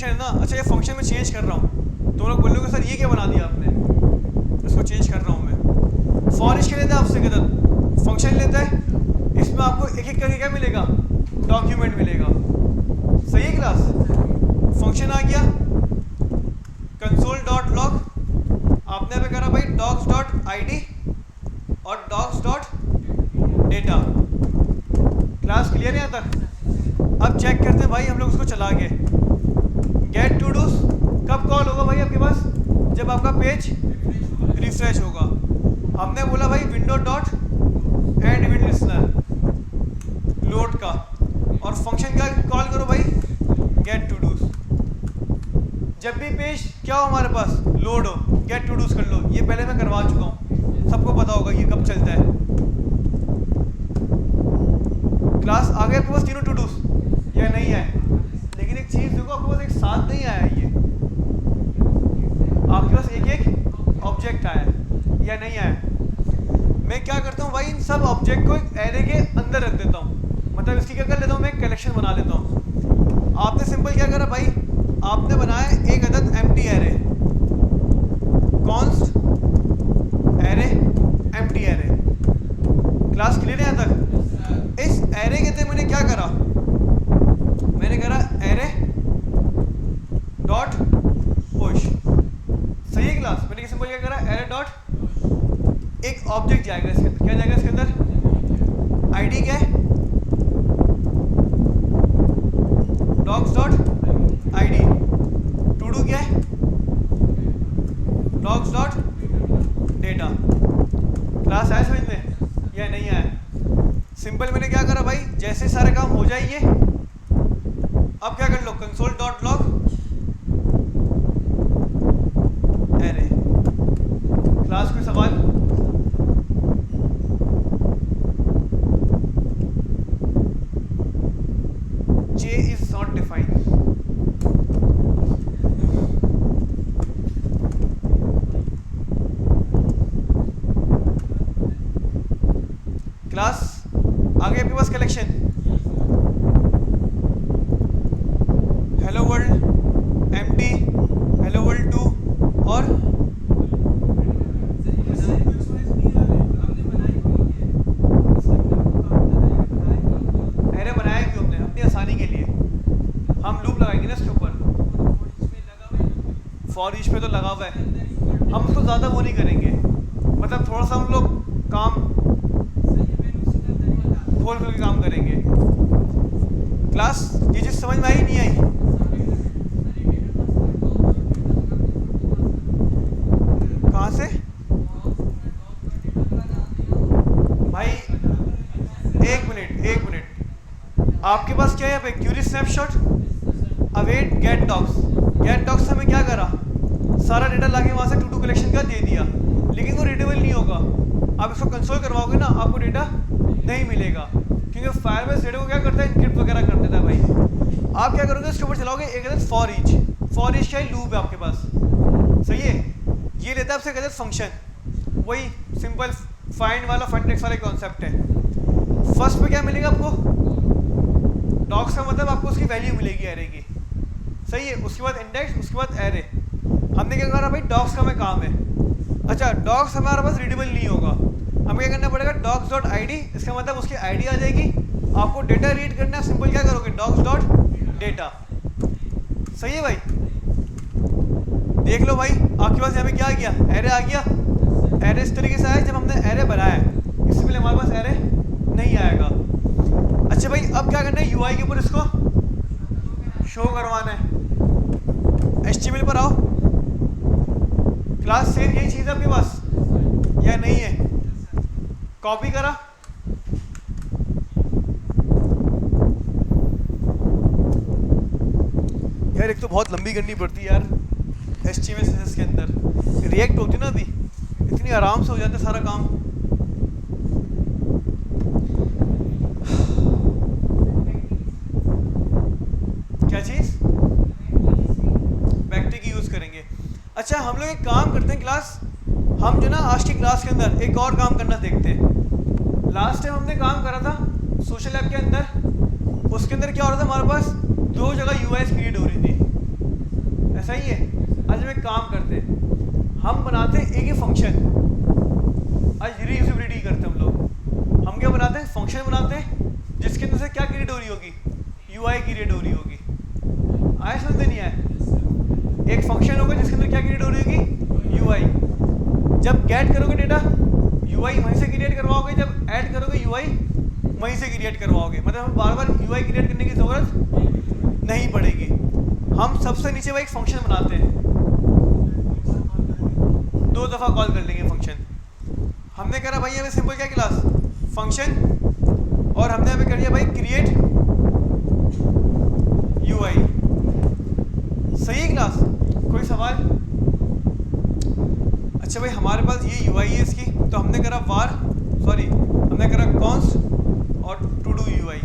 है ना। अच्छा ये फंक्शन में चेंज कर रहा हूँ, तो लोग बोलोगे सर ये क्या बना दिया आपने, इसको चेंज कर रहा हूँ मैं। फॉर ईच के लेता है आपसे किधर, फंक्शन लेता है, इसमें आपको एक एक करके क्या मिलेगा, डॉक्यूमेंट मिलेगा। सही है क्लास? फंक्शन आ गया कंसोल डॉट लॉग, आपने यहाँ पे करा भाई डॉग्स डॉट आईडी और dogs dot data. Class clear है यहाँ तक? अब चेक करते हैं भाई हम लोग उसको चला के। गेट टू डूज कब कॉल होगा भाई आपके पास, जब आपका पेज रिफ्रेश होगा। हमने बोला भाई window dot and event listener load का, और फंक्शन का कॉल करो भाई गेट टू डूज। जब भी पेज क्या हो हमारे पास, लोड हो, गेट टू डूज कर लो। ये पहले मैं करवा चुका हूँ, सबको पता होगा ये कब चलता है। क्लास आ गए आपके पास तीनों टू डूज या नहीं है? लेकिन एक चीज देखो, आपके पास एक साथ नहीं आया, ये आपके पास एक एक ऑब्जेक्ट आया या नहीं आया। मैं क्या करता हूँ भाई, इन सब ऑब्जेक्ट को एक एरे के अंदर रख देता हूँ, मतलब इसकी क्या कर लेता हूँ मैं, कलेक्शन बना लेता हूँ। आपने सिंपल क्या करा भाई, आपने बनाया एक अदद empty array, const array empty array. Class clear है यहाँ तक? इस एरे के तहत मैंने क्या करा, मैंने करा एरे ऑब्जेक्ट जाएगा इसके अंदर। क्या जाएगा इसके अंदर? आईडी क्या है? Dogs dot ID. To do क्या है? Dogs dot data. क्लास आया समझ में या नहीं आया? सिंपल मैंने क्या करा भाई, जैसे सारे काम हो जाएंगे अब क्या कर लो, console dot log array. Class कोई सवाल? J is not defined. Class आगे आपके पास collection hello world empty, hello world 2 और अरे बनाया क्यों हमने? अपनी आसानी के लिए हम लूप लगाएंगे ना इसके ऊपर। फॉर ईच पे तो लगा हुआ है, हम उसको ज़्यादा वो नहीं करेंगे, मतलब थोड़ा सा हम लोग काम खोल खोल के काम करेंगे। क्लास ये चीज़ समझ में आई नहीं आई? कहाँ से भाई? एक मिनट आपके पास क्या है यहाँ पे? Curie snapshot await gate docs. Gate docs हमें क्या करा, सारा डेटा लाके वहाँ से टू टू कलेक्शन का दे दिया, लेकिन वो रीडेबल नहीं होगा। आप इसको कंसोल करवाओगे ना, आपको डेटा नहीं मिलेगा, क्योंकि फायरबेस डेटा को क्या करता है, इनक्रिप्ट वगैरह कर देता है भाई। आप क्या करोगे, इसके ऊपर चलाओगे एक फॉर ईच। फॉर ईच क्या लूप है आपके पास, सही है? ये लेता है आपसे कहते हैं फंक्शन, वही सिंपल फाइंड वाला फाइंड वाला कॉन्सेप्ट है। फर्स्ट पे क्या मिलेगा आपको? डॉग्स का मतलब आपको उसकी वैल्यू मिलेगी एरे की, सही है? उसके बाद इंडेक्स, उसके बाद एरे। हमने क्या करा भाई, डॉग्स का हमें काम है। अच्छा, डॉग्स हमारे पास रीडेबल नहीं होगा, हमें क्या करना पड़ेगा, डॉग्स डॉट आई डी। इसका मतलब उसकी आईडी आ जाएगी, आपको डेटा रीड करना है, सिंपल क्या करोगे, डॉग्स डॉट डेटा। सही है भाई? देख लो भाई, आपके पास यहाँ पे क्या आ गया, एरे आ गया। एरे इस तरीके से आया जब हमने एरे बनाया है, इससे पहले हमारे पास एरे नहीं आएगा। अच्छा भाई, अब क्या करना है, यूआई के ऊपर इसको शो करवाना है। एचटीएमएल पर आओ। क्लास सेम यही चीज़ है आपके पास या नहीं है? कॉपी करा, यार एक तो बहुत लंबी करनी पड़ती है यार HTML CSS के अंदर। रिएक्ट होती ना अभी, इतनी आराम से हो जाता है सारा काम। क्या चीज़? बैकटिक यूज़ करेंगे। अच्छा, हम लोग एक काम करते हैं क्लास, हम जो ना आज की क्लास के अंदर एक और काम करना देखते हैं। लास्ट टाइम हमने काम करा था सोशल ऐप के अंदर, उसके अंदर क्या हो रहा था, हमारे पास दो जगह यूआईज क्रिएट हो रही थी, ऐसा ही है। आज हम एक काम करते हैं, हम बनाते हैं एक ही फंक्शन। आज रीयूजेबिलिटी करते हैं हम लोग। हम क्या बनाते हैं, फंक्शन बनाते हैं जिसके अंदर से क्या क्रिएट हो रही होगी, यूआई क्रिएट हो रही होगी। आया समझ में नहीं आया? एक फंक्शन होगा जिसके अंदर क्या क्रिएट हो रही होगी, यूआई। जब गेट करोगे डेटा, यूआई वहीं से क्रिएट करवाओगे, जब ऐड करोगे यूआई वहीं से क्रिएट करवाओगे। मतलब हमें बार बार यूआई क्रिएट करने की ज़रूरत नहीं पड़ेगी। हम सबसे नीचे वही एक फंक्शन बनाते हैं, 2 दफ़ा कॉल कर लेंगे फंक्शन। हमने करा भाई हमें सिंपल क्या क्लास फंक्शन, और हमने हमें कर दिया भाई क्रिएट यूआई। सही है क्लास? कोई सवाल? अच्छा भाई, हमारे पास ये यूआई है इसकी, तो हमने करा हमने करा कॉन्स्ट और टू डू यूआई,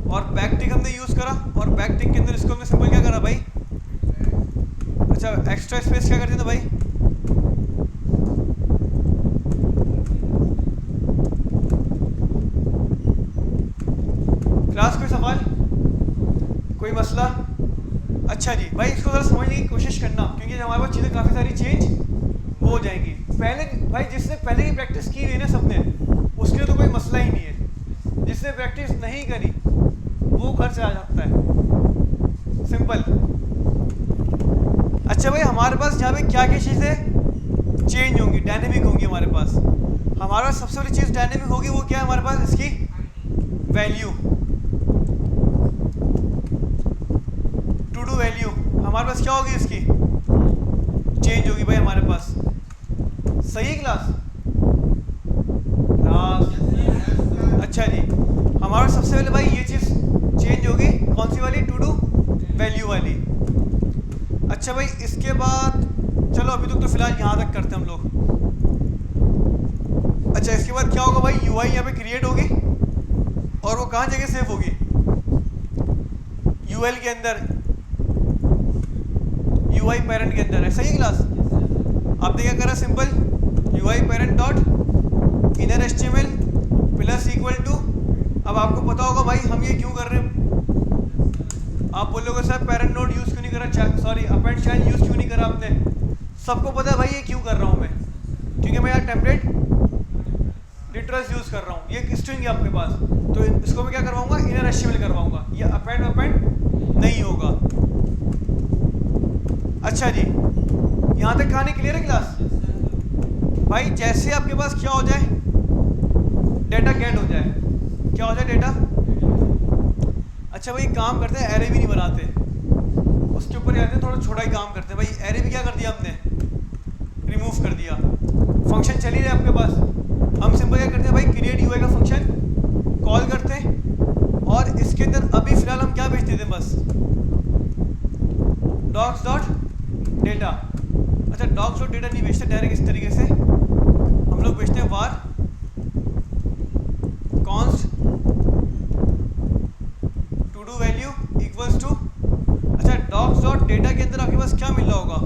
और बैकटिक हमने यूज़ करा, और बैकटिक के अंदर इसको हमने सिंपल क्या करा भाई, अच्छा एक्स्ट्रा स्पेस क्या करते थे भाई, क्लास कोई सवाल, कोई मसला? अच्छा जी भाई, इसको ज़रा समझने की कोशिश करना, क्योंकि हमारे पास चीज़ें काफ़ी सारी चेंज हो जाएंगी। पहले भाई जिसने पहले की प्रैक्टिस की हुई है ना सबने, उसके लिए तो कोई मसला ही नहीं है। जिसने प्रैक्टिस नहीं करी वो घर से आ जाता है, सिंपल। अच्छा भाई, हमारे पास यहाँ पे क्या क्या चीज़ें चेंज होंगी, डायनेमिक होंगी हमारे पास। हमारा सबसे बड़ी चीज़ डायनेमिक होगी वो क्या है हमारे पास, इसकी वैल्यू, टू डू वैल्यू हमारे पास क्या होगी, इसकी चेंज होगी भाई हमारे पास। सही है क्लास? अच्छा जी, हमारा सबसे पहले भाई ये चीज़ चेंज होगी, कौन सी वाली, टू डू वैल्यू वाली। अच्छा भाई इसके बाद चलो अभी तक तो फिलहाल यहाँ तक करते हैं हम लोग। अच्छा इसके बाद क्या होगा भाई, यूआई यहाँ पे क्रिएट होगी और वो कहाँ जगह सेव होगी, यूएल के अंदर, यूआई पेरेंट के अंदर है। सही है क्लास? आपने क्या करा, simple UI parent dot inner HTML plus equal to, अब आपको पता होगा भाई हम ये क्यों कर रहे हैं, आप बोलोगे सर पेरेंट नोड यूज़ क्यों नहीं करा, सॉरी अपेंड चाइल्ड यूज़ क्यों नहीं करा आपने, सबको पता है भाई ये क्यों कर रहा हूँ मैं, क्योंकि मैं यार टेम्पलेट लिटरल्स यूज़ कर रहा हूँ, ये स्ट्रिंग है आपके पास, तो इसको मैं क्या करवाऊंगा, इनर एचटीएमएल करवाऊंगा, ये अपेंड नहीं होगा। अच्छा जी, यहाँ तक कहानी क्लियर है क्लास? भाई जैसे आपके पास क्या हो जाए, डेटा गेट हो जाए, क्या हो जाए, डेटा। अच्छा भाई काम करते हैं, एरे भी नहीं बनाते, उसके ऊपर जाते हैं, थोड़ा छोटा ही काम करते हैं भाई। एरे भी क्या कर दिया हमने, रिमूव कर दिया, फंक्शन चल ही रहे आपके पास, हम सिंपल क्या करते हैं भाई, क्रिएट यूआई का फंक्शन कॉल करते हैं और इसके अंदर अभी फिलहाल हम क्या भेजते थे, बस डॉक्स डॉट डेटा। अच्छा डॉक्स डॉट डेटा नहीं भेजते डायरेक्ट, इस तरीके से हम लोग भेजते हैं var const to do value equals to, अच्छा डॉक्स डॉट डेटा के अंदर आपके पास क्या मिल रहा होगा,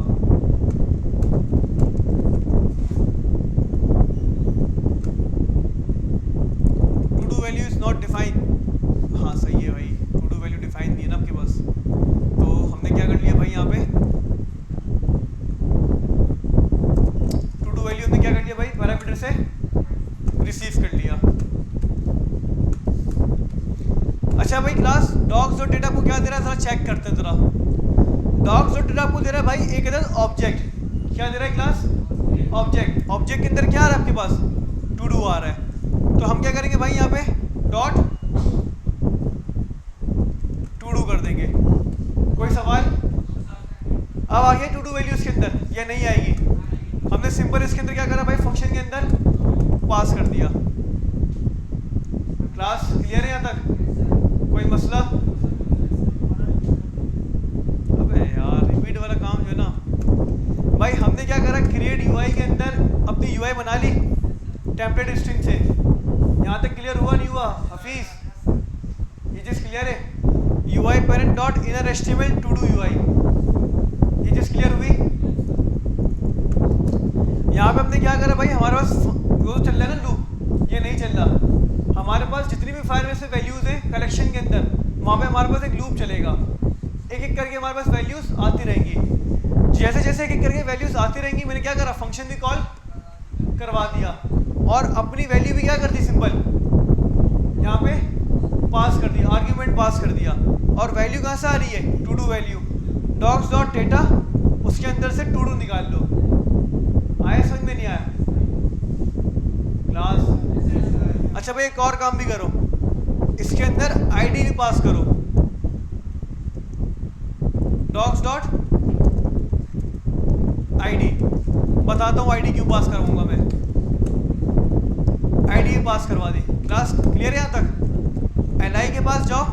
to do value is not define. हाँ सही है भाई, टू डू वैल्यू डिफाइन नहीं है ना आपके पास, तो हमने क्या कर लिया भाई, यहाँ पे टू डू वैल्यू हमने क्या कर लिया भाई, पैरामीटर से रिसीव कर लिया। अच्छा भाई क्लास, डॉग्स डॉट डेटा को क्या दे रहा है, जरा चेक करते हैं जरा। डॉग्स डॉट डेटा को दे रहा है भाई एक अदर ऑब्जेक्ट, क्या दे रहा है क्लास, ऑब्जेक्ट। ऑब्जेक्ट के अंदर क्या आ रहा है आपके पास, टू डू आ रहा है, तो हम क्या करेंगे भाई, यहाँ पे डॉट टू डू कर देंगे। कोई सवाल? अब आ गया टू डू वैल्यू इसके अंदर, या नहीं आएगी, हमने सिंपल इसके अंदर क्या करा भाई, फंक्शन के अंदर पास कर दिया। क्लास क्लियर है यहाँ तक? कोई मसला? अबे यार रिपीट वाला काम जो है ना भाई, हमने क्या करा, क्रिएट यूआई के अंदर अपनी यूआई बना ली टेम्पलेट स्ट्रिंग से। यहाँ तक क्लियर हुआ नहीं हुआ हफीज? ये चीज़ क्लियर है, UI parent dot inner HTML to do UI, ये चीज़ क्लियर हुई? यहाँ पे हमने क्या करा भाई, हमारे पास वो चल रहा है ना लूप, ये नहीं चल रहा, हमारे पास जितनी भी फायरबेस में वैल्यूज़ हैं कलेक्शन के अंदर, वहाँ पे हमारे पास एक लूप चलेगा, एक एक करके हमारे पास वैल्यूज़ आती रहेंगी। जैसे जैसे एक एक करके वैल्यूज़ आती रहेंगी, मैंने क्या करा, फंक्शन भी कॉल करवा दिया और अपनी वैल्यू भी क्या कर दी, सिंपल यहाँ पे पास कर दिया, आर्ग्यूमेंट पास कर दिया। और वैल्यू कहाँ से आ रही है, to do value, dogs dot data, उसके अंदर से टू डू निकाल लो। आया समझ में नहीं आया क्लास? अच्छा भाई एक और काम भी करो, इसके अंदर आईडी भी पास करो, डॉग्स डॉट आईडी। बताता हूँ आईडी क्यों पास करवाऊंगा मैं, आईडी पास करवा दी। क्लास क्लियर है यहाँ तक? एलआई के पास जाओ,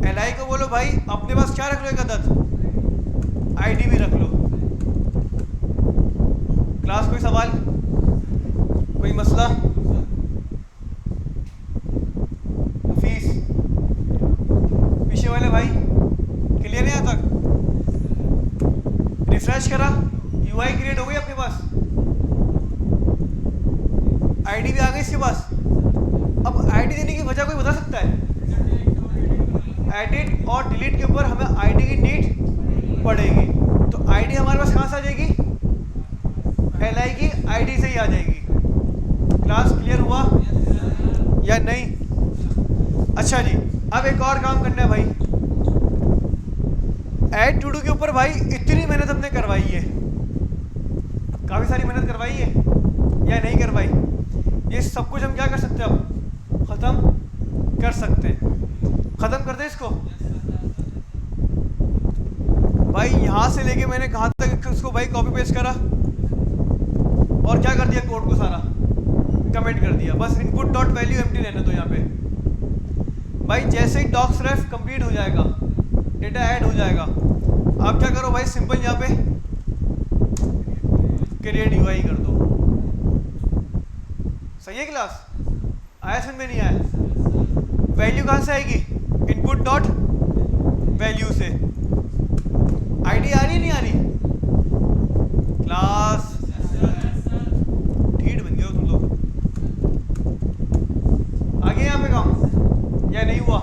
एलआई को बोलो भाई अपने पास क्या रख लो, एक अदद आईडी भी रख लो। क्लास कोई सवाल, कोई मसला? फीस पीछे वाले भाई क्लियर है यहाँ तक? रिफ्रेश करा, यूआई क्रिएट हो गई आपके पास, आईडी भी आ गई इसके पास। अब आईडी देने की वजह कोई बता सकता है? एडिट और डिलीट के ऊपर हमें आईडी की नीड पड़ेगी, तो आईडी हमारे पास कहाँ से आ जाएगी, एलआई की आईडी से ही आ जाएगी। क्लास क्लियर हुआ या नहीं? अच्छा जी, अब एक और काम करना है भाई, ऐड टू डू के ऊपर भाई इतनी मेहनत हमने करवाई है, काफ़ी सारी मेहनत करवाई है या नहीं करवाई? ये सब कुछ हम क्या कर सकते हैं, अब ख़त्म कर सकते हैं। ख़त्म कर दे इसको भाई। यहाँ से लेके मैंने कहाँ तक उसको भाई कॉपी पेस्ट करा और क्या कर दिया, कोड को सारा कमेंट कर दिया। बस इनपुट डॉट वैल्यू एम्प्टी रहने दो यहाँ पे भाई। जैसे ही डॉक्सरेफ कंप्लीट हो जाएगा, डेटा ऐड हो जाएगा, आप क्या करो भाई, सिंपल यहाँ पे क्रिएट यूआई कर दो। सही है क्लास? आया समझ में नहीं आया? वैल्यू कहाँ से आएगी, इनपुट डॉट वैल्यू से। आईडी आ रही है नहीं आ रही क्लास? ढीठ बन गए हो तुम लोग। आगे यहाँ पे काम या नहीं हुआ?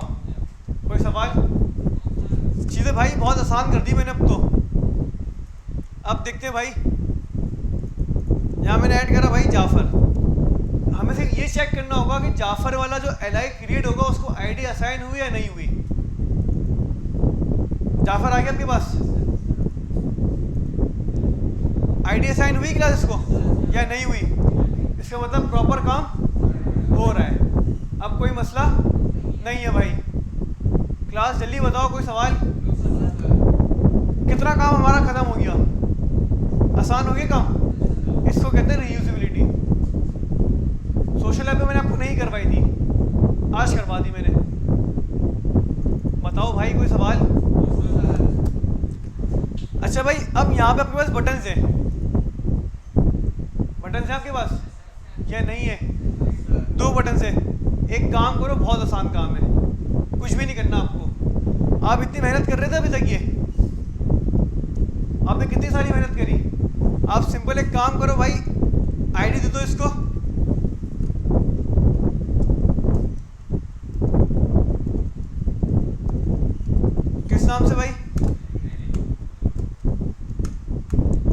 कोई सवाल? चीज़ें भाई बहुत आसान कर दी मैंने अब तो। अब देखते हैं भाई, यहाँ मैंने ऐड करा भाई जाफर। हमें सिर्फ ये चेक करना होगा कि जाफर वाला जो एलआई क्रिएट होगा उसको आईडी असाइन हुई या नहीं हुई। जाफर आ गया आपके पास? आईडी असाइन हुई क्लास इसको या नहीं हुई? इसका मतलब प्रॉपर काम हो रहा है, अब कोई मसला नहीं है भाई। क्लास जल्दी बताओ, कोई सवाल? कितना काम हमारा खत्म हो गया, आसान हो गया काम। इसको कहते हैं रीयूजेबिलिटी। सोशल ऐप में मैंने आपको नहीं करवाई थी, आज करवा दी मैंने। बताओ भाई कोई सवाल? अच्छा भाई, अब यहाँ पे आपके पास बटन है, बटन है आपके पास या नहीं है? 2 बटन है। एक काम करो, बहुत आसान काम है, कुछ भी नहीं करना आपको। आप इतनी मेहनत कर रहे थे अभी तक, ये आपने कितनी सारी मेहनत करी। आप सिंपल एक काम करो भाई, आईडी दे दो इसको। किस नाम से भाई?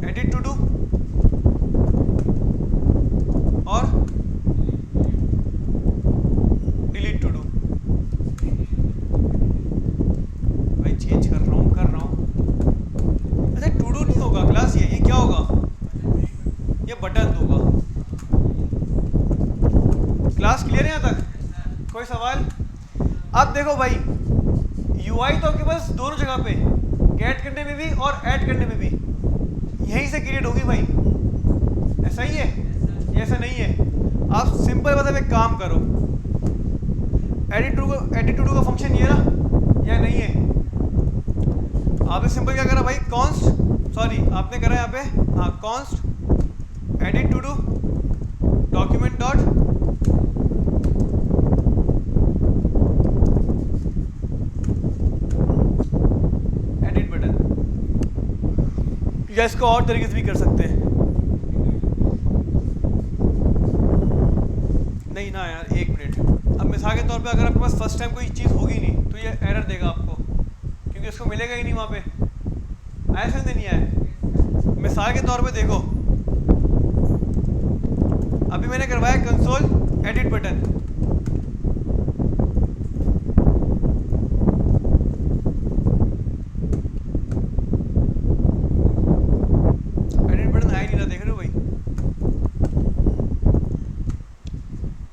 एडिट टू डू और डिलीट टू डू। भाई चेंज कर रहा हूँ। अच्छा टू डू नहीं होगा क्लास, ये क्या होगा? ये बटन होगा। क्लास क्लियर है यहाँ तक? कोई सवाल? अब देखो भाई, यूआई तो आपके पास दोनों जगह पे, गेट करने में भी और ऐड करने में भी यहीं से क्रिएट होगी भाई। ऐसा ही है या ऐसा नहीं है? आप सिंपल मतलब एक काम करो, एडिट टू डू का फंक्शन ये ना या नहीं है? आपने सिंपल क्या करा भाई, आपने करा यहाँ पे, हाँ, const edit to do document dot edit button. या इसको और तरीके से भी कर सकते हैं। नहीं ना यार, 1 मिनट। अब मिसाल के तौर पे अगर आपके पास फर्स्ट टाइम कोई चीज़ होगी नहीं तो ये एरर देगा आपको, क्योंकि उसको मिलेगा ही नहीं वहाँ पे। आया समझ नहीं आया? मिसाल के तौर पे देखो, अभी मैंने करवाया console edit button. Edit button आया नहीं रहा, देख रहे हो भाई?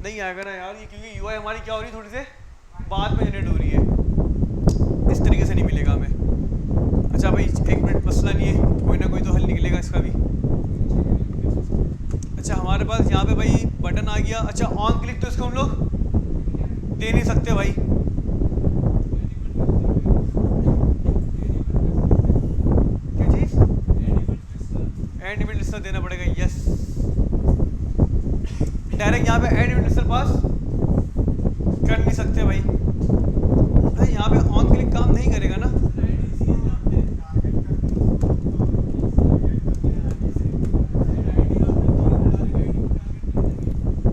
नहीं आएगा ना यार, ये क्योंकि यूआई हमारी क्या हो रही है, थोड़ी से बाद में जनरेट हो रही है, इस तरीके से नहीं मिलेगा हमें। अच्छा भाई 1 मिनट, मसला नहीं है, कोई ना कोई तो हल निकलेगा इसका भी। अच्छा हमारे पास यहाँ पे भाई बटन आ गया। अच्छा ऑन क्लिक तो इसको हम लोग दे नहीं सकते भाई, क्या चीज़? एंड इवेंट लिस्टर देना पड़ेगा। यस, डायरेक्ट यहाँ पे एंड इवेंट लिस्टर पास कर नहीं सकते भाई। अरे यहाँ पे ऑन क्लिक काम नहीं करेगा ना।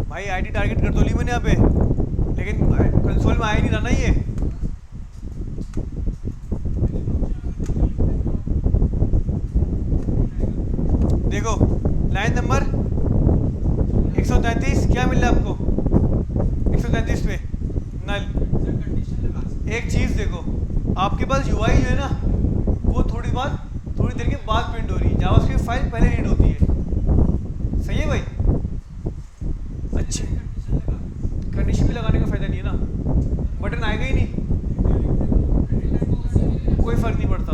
भाई आईडी टारगेट कर तो ली मैंने यहाँ पे, लेकिन कंसोल में आया नहीं रहा ना ये। देखो लाइन नंबर 133 क्या मिल रहा है आपको? 133 पे नल। एक चीज़ देखो, आपके पास यूआई जो है ना, वो थोड़ी देर के बाद प्रिंट हो रही है। जावास्क्रिप्ट फाइल पहले रीड होती है। सही है भाई? कंडीशन भी लगाने का फायदा नहीं है ना, बटन आएगा ही नहीं, कोई फर्क नहीं पड़ता।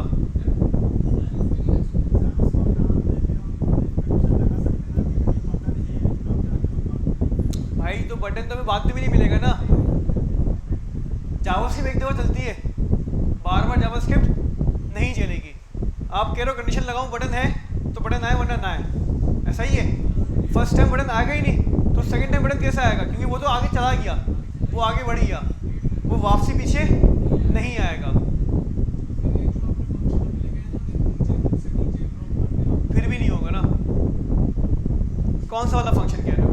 भाई तो बटन तो हमें बाद में भी नहीं मिलेगा ना, जावास्क्रिप्ट एक दफा चलती है, बार बार जावास्क्रिप्ट नहीं चलेगी। आप कह रहे हो कंडीशन लगाऊं, बटन है तो बटन आए वरना ना आए, ऐसा ही है। फर्स्ट टाइम बटन आएगा ही नहीं तो सेकंड टाइम बटन कैसे आएगा, क्योंकि वो तो आगे चला गया, वो आगे बढ़ गया, वो वापसी पीछे नहीं आएगा। फिर भी नहीं होगा ना। कौन सा वाला फंक्शन कह रहे हो,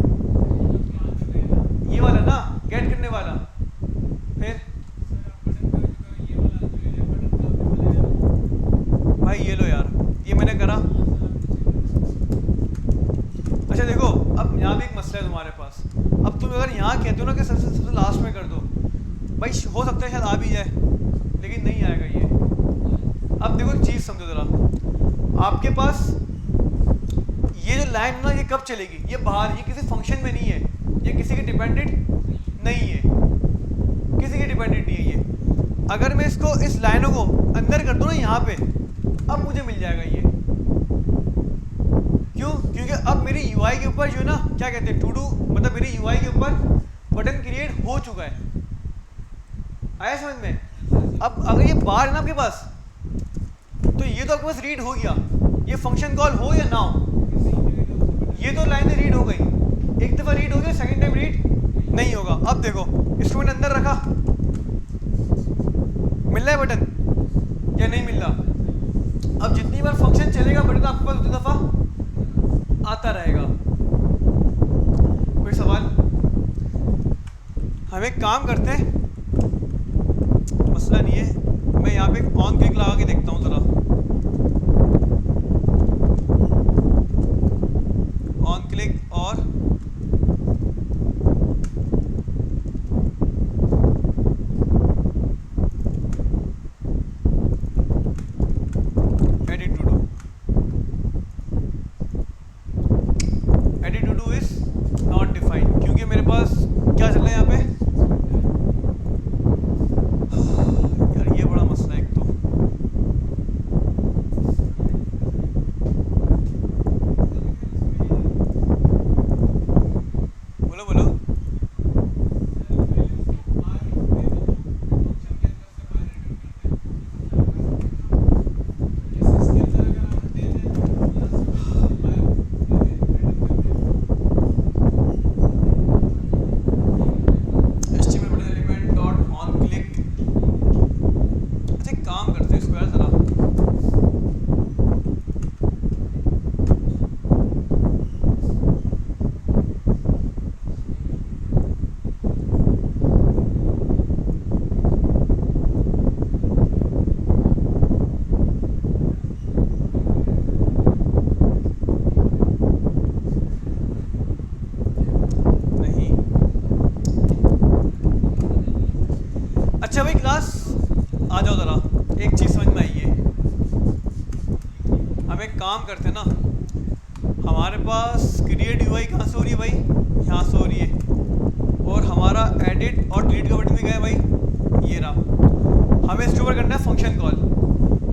ये वाला ना, गेट करने वाला। फिर भाई ये लो यार, ये मैंने करा। अच्छा देखो, अब यहाँ भी एक मसला है तुम्हारे पास। अब तुम अगर यहाँ कहते हो ना कि सबसे लास्ट में कर दो, भाई हो सकता है शायद आ भी जाए, लेकिन नहीं आएगा ये। अब देखो एक चीज़ समझो ज़रा, आपके पास ये जो लाइन है ना, ये कब चलेगी, ये बाहर, ये किसी फंक्शन में नहीं है, ये किसी के डिपेंडेंट नहीं है, किसी के डिपेंडेंट नहीं है ये। अगर मैं इसको, इस लाइनों को अंदर कर दूँ ना यहाँ पे, अब मुझे मिल जाएगा ये। क्यों? क्योंकि अब मेरी यूआई के ऊपर जो है ना, क्या कहते हैं, टू डू, मतलब मेरी यूआई के ऊपर बटन क्रिएट हो चुका है। आया समझ में? अब अगर ये बार है ना आपके पास, तो ये तो आपके पास रीड हो गया, ये फंक्शन कॉल हो या ना हो, ये तो लाइन रीड हो गई, एक दफ़ा रीड हो गया, सेकंड टाइम रीड नहीं होगा। अब देखो, इसको मैंने अंदर रखा, मिल रहा है बटन या नहीं मिल रहा? अब जितनी बार फंक्शन चलेगा बटन आपके पास उतनी दफ़ा आता रहेगा। कोई सवाल? हम एक काम करते हैं, मसला नहीं है, मैं यहाँ पे ऑन क्लिक लगा के देखता हूँ ज़रा। ऑन क्लिक और edit to do. Edit to do is not defined, क्योंकि मेरे पास क्या चल रहा है यहाँ पे यार, ये बड़ा मसला है एक तो। बोलो बोलो। अच्छा भाई क्लास आ जाओ ज़रा, एक चीज़ समझ में आई है। हम एक काम करते ना, हमारे पास क्रिएट यूआई कहाँ से हो रही है भाई, यहाँ से हो रही है, और हमारा एडिट और डिलीट का बटन भी गया भाई, ये रहा। हमें इसके ऊपर करना है फंक्शन कॉल,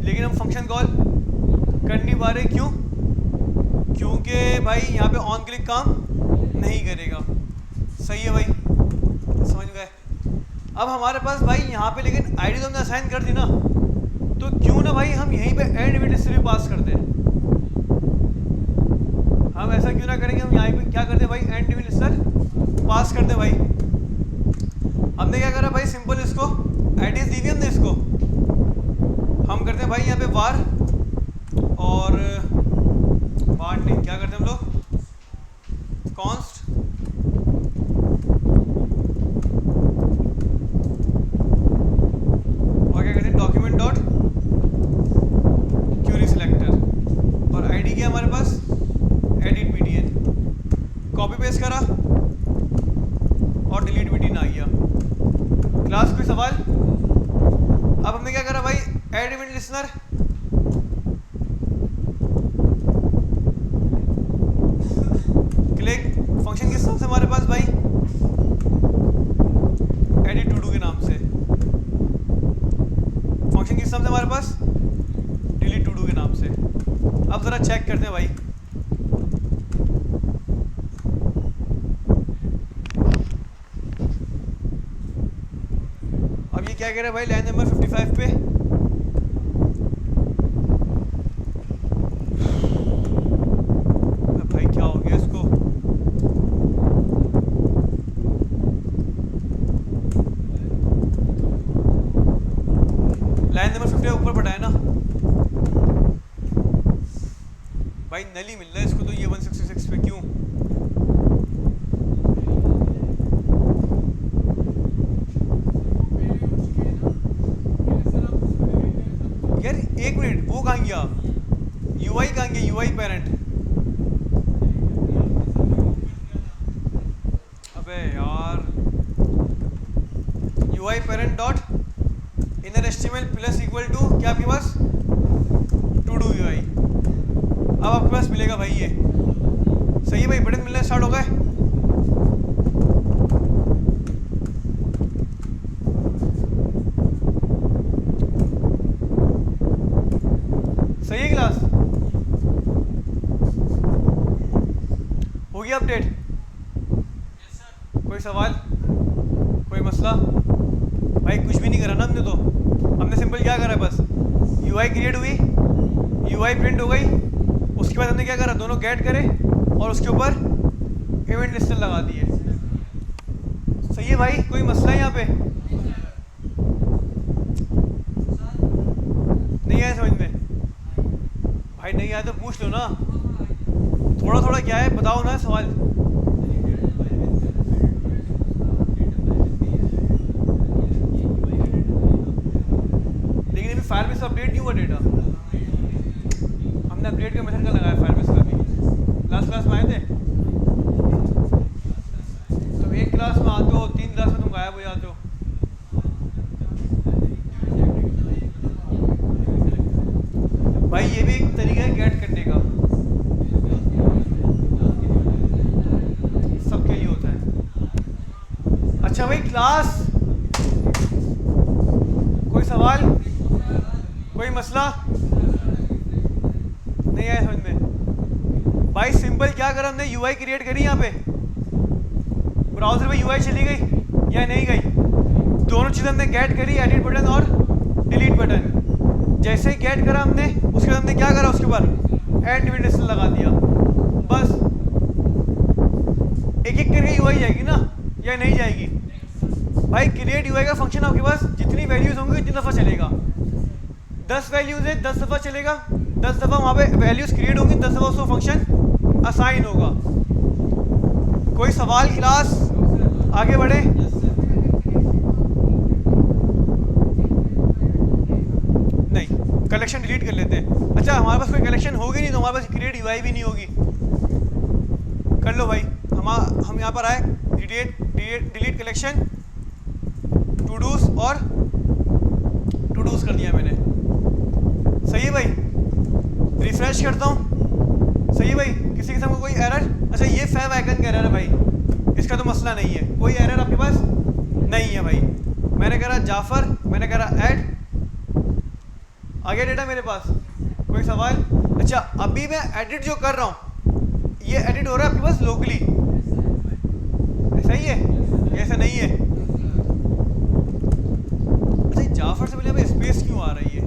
लेकिन हम फंक्शन कॉल कर नहीं पा रहे। क्यों? क्योंकि भाई यहाँ पे ऑन क्लिक काम नहीं करेगा। सही है भाई, समझ गए? अब हमारे पास भाई यहाँ पे लेकिन आईडी तो हमने असाइन कर दी ना, तो क्यों ना भाई हम यहीं पे एंड विद हिस्ट्री पास कर दें। हम ऐसा क्यों ना करेंगे, हम यहाँ पे क्या करते हैं भाई, एंड विद हिस्ट्री पास कर दे भाई। हमने क्या करा भाई, सिंपल इसको आईडीज दी हुई हमने, इसको हम करते हैं भाई यहाँ पे वार, और वार नहीं, क्या करते हैं हम लोग, const document dot Curie selector, और आईडी क्या हमारे पास, एडिट बीडीएन। कॉपी पेस्ट करा और डिलीट बीडीएन आ गया। क्लास कोई सवाल? अब हमने क्या करा भाई, add event listener, click function किस तरह से हमारे पास भाई, डिलीट टू डू के नाम से। अब ज़रा चेक करते हैं भाई। अब ये क्या कह रहा है भाई लाइन नंबर 55 पे? भाई क्या हो गया इसको? लाइन नंबर 50 ऊपर बढ़ाए ना भाई, नल ही मिल रहा है इसको तो ये 166 पे। क्यों? यार एक मिनट, वो कहाँ गया? यूआई कहाँ गया? UI parent. अबे यार, UI parent dot inner HTML plus equal to क्या आपके पास? To do UI. अब आपके पास मिलेगा भाई ये। सही है भाई, बटन मिलना स्टार्ट हो गए। सही है क्लास? हो गया अपडेट? कोई सवाल, कोई मसला? भाई कुछ भी नहीं करा ना हमने तो। हमने सिंपल क्या करा, बस यूआई क्रिएट हुई, यूआई प्रिंट हो गई, उसके बाद हमने क्या करा, दोनों गेट करे और उसके ऊपर इवेंट लिस्टर लगा दिए। सही है भाई, कोई मसला है यहाँ पे? नहीं आया समझ में? भाई नहीं आया तो पूछ लो ना, थोड़ा थोड़ा क्या है बताओ ना सवाल। लेकिन अभी फायरबेस अपडेट नहीं हुआ डेटा। हमने अपडेट का मेथड का लगाया फायरबेस का भी। लास्ट क्लास में आए थे तो एक क्लास में आते हो, 3 क्लास में तुम गायब हो जाते हो। भाई ये भी एक तरीका है गेट करने का, सबके लिए होता है। अच्छा भाई क्लास, कोई सवाल, कोई मसला? नहीं आया समझ में? भाई सिंपल क्या करा हमने, यूआई क्रिएट करी यहाँ पे, ब्राउजर में यूआई चली गई या नहीं गई? दोनों चीज़ें हमने गेट करी, एडिट बटन और डिलीट बटन। जैसे ही गेट करा हमने, उसके बाद हमने क्या करा, उसके ऊपर एंड इवेंट लिस्टर लगा दिया। बस एक एक करके यूआई जाएगी ना या नहीं जाएगी? भाई क्रिएट यूआई का फंक्शन आपके पास जितनी वैल्यूज होंगी उतनी दफ़ा चलेगा। 10 वैल्यूज है, 10 दफ़ा चलेगा, 10 दफ़ा वहाँ पे वैल्यूज क्रिएट होंगी, 10 दफ़ा उसको फंक्शन असाइन होगा। कोई सवाल क्लास? आगे बढ़े। नहीं, कलेक्शन डिलीट कर लेते हैं। अच्छा हमारे पास कोई कलेक्शन होगी नहीं तो हमारे पास क्रिएट यूआई भी नहीं होगी। कर लो भाई, हम यहाँ पर आए, डिलीट कलेक्शन, टू डूज और टू डूज कर दिया मैंने। सही है भाई, रिफ्रेश करता हूँ। सही है भाई, किसी किस्म का कोई एरर? अच्छा ये फैव आइकन का एरर है भाई, इसका तो मसला नहीं है, कोई एरर आपके पास नहीं है भाई। मैंने करा जाफर, मैंने करा ऐड, आ गया डेटा मेरे पास। कोई सवाल? अच्छा अभी मैं एडिट जो कर रहा हूँ ये एडिट हो रहा है आपके पास लोकली, ऐसा ही है? ऐसा नहीं है? अच्छा जाफर से पहले हमें स्पेस क्यों आ रही है?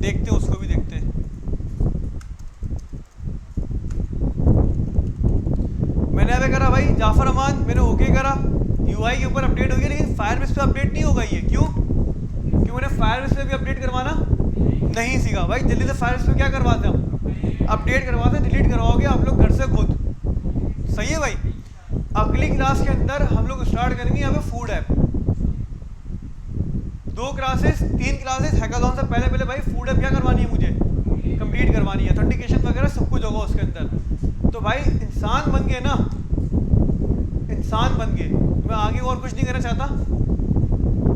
देखते हैं, उसको भी देखते हैं। मैंने अभी करा भाई जाफर अमान, मैंने ओके करा, यूआई के ऊपर अपडेट हो गया, लेकिन फायरबेस पे अपडेट नहीं होगा ये। क्यों? क्यों मैंने फायरबेस पे भी अपडेट करवाना नहीं सीखा। भाई जल्दी से फायरबेस पे क्या करवाते हैं हम, अपडेट करवाते हैं, डिलीट करवाओगे आप लोग घर से खुद। सही है भाई। अगली क्लास के अंदर हम लोग स्टार्ट करेंगे यहाँ पे food app. 2 classes 3 classes hackathon से पहले पहले भाई फूड ऐप क्या करवानी है मुझे, कंप्लीट करवानी है। ऑथेंटिकेशन वगैरह सब कुछ होगा उसके अंदर। तो भाई इंसान बन गए ना, इंसान बन गए। मैं आगे और कुछ नहीं करना चाहता,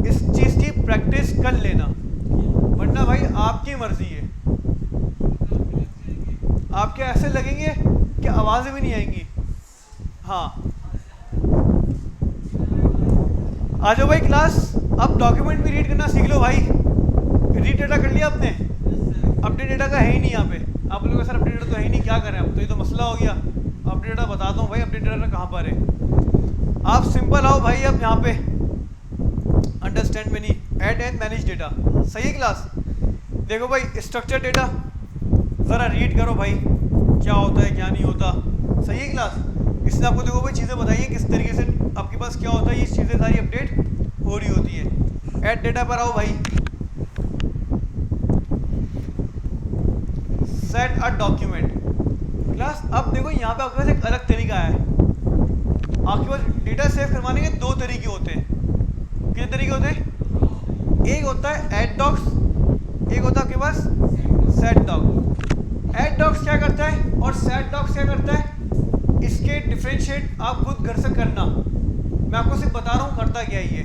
इस चीज़ की प्रैक्टिस कर लेना, वरना भाई आपकी मर्जी है। आपके ऐसे लगेंगे कि आवाज़ें भी नहीं आएंगी। हाँ आ जाओ भाई क्लास। अब डॉक्यूमेंट भी रीड करना सीख लो भाई। रीड डेटा कर लिया आपने? अपडेट डेटा का है ही नहीं यहाँ पे। आप लोगों का सर अपडेट डेटा तो है ही नहीं, क्या करें अब? तो ये तो मसला हो गया। अपडेट डेटा बताता हूँ भाई, अपडेट डेटा कहाँ पर है। आप सिंपल आओ भाई अब यहाँ पे, अंडरस्टैंड में नहीं, ऐड एंड मैनेज डेटा। सही है क्लास? देखो भाई स्ट्रक्चर डेटा ज़रा रीड करो भाई, क्या होता है क्या नहीं होता। सही है क्लास? इसने आपको देखो भाई चीज़ें बताई हैं किस तरीके से आपके पास क्या होता है, ये चीज़ें सारी अपडेट हो रही होती है। ऐड डेटा पर आओ भाई, सेट अ डॉक्यूमेंट। क्लास अब देखो यहाँ पे आपके पास एक अलग तरीका है। आपके पास डेटा सेव करवाने के दो तरीके होते हैं। कितने तरीके होते हैं? एक होता है ऐड डॉक्स, एक होता है आपके पास सेट डॉक। ऐड डॉक्स क्या करता है और सेट डॉक्स क्या करता है, इसके डिफरेंशिएट आप खुद घर से करना। मैं आपको सिर्फ बता रहा हूँ करता क्या है ये।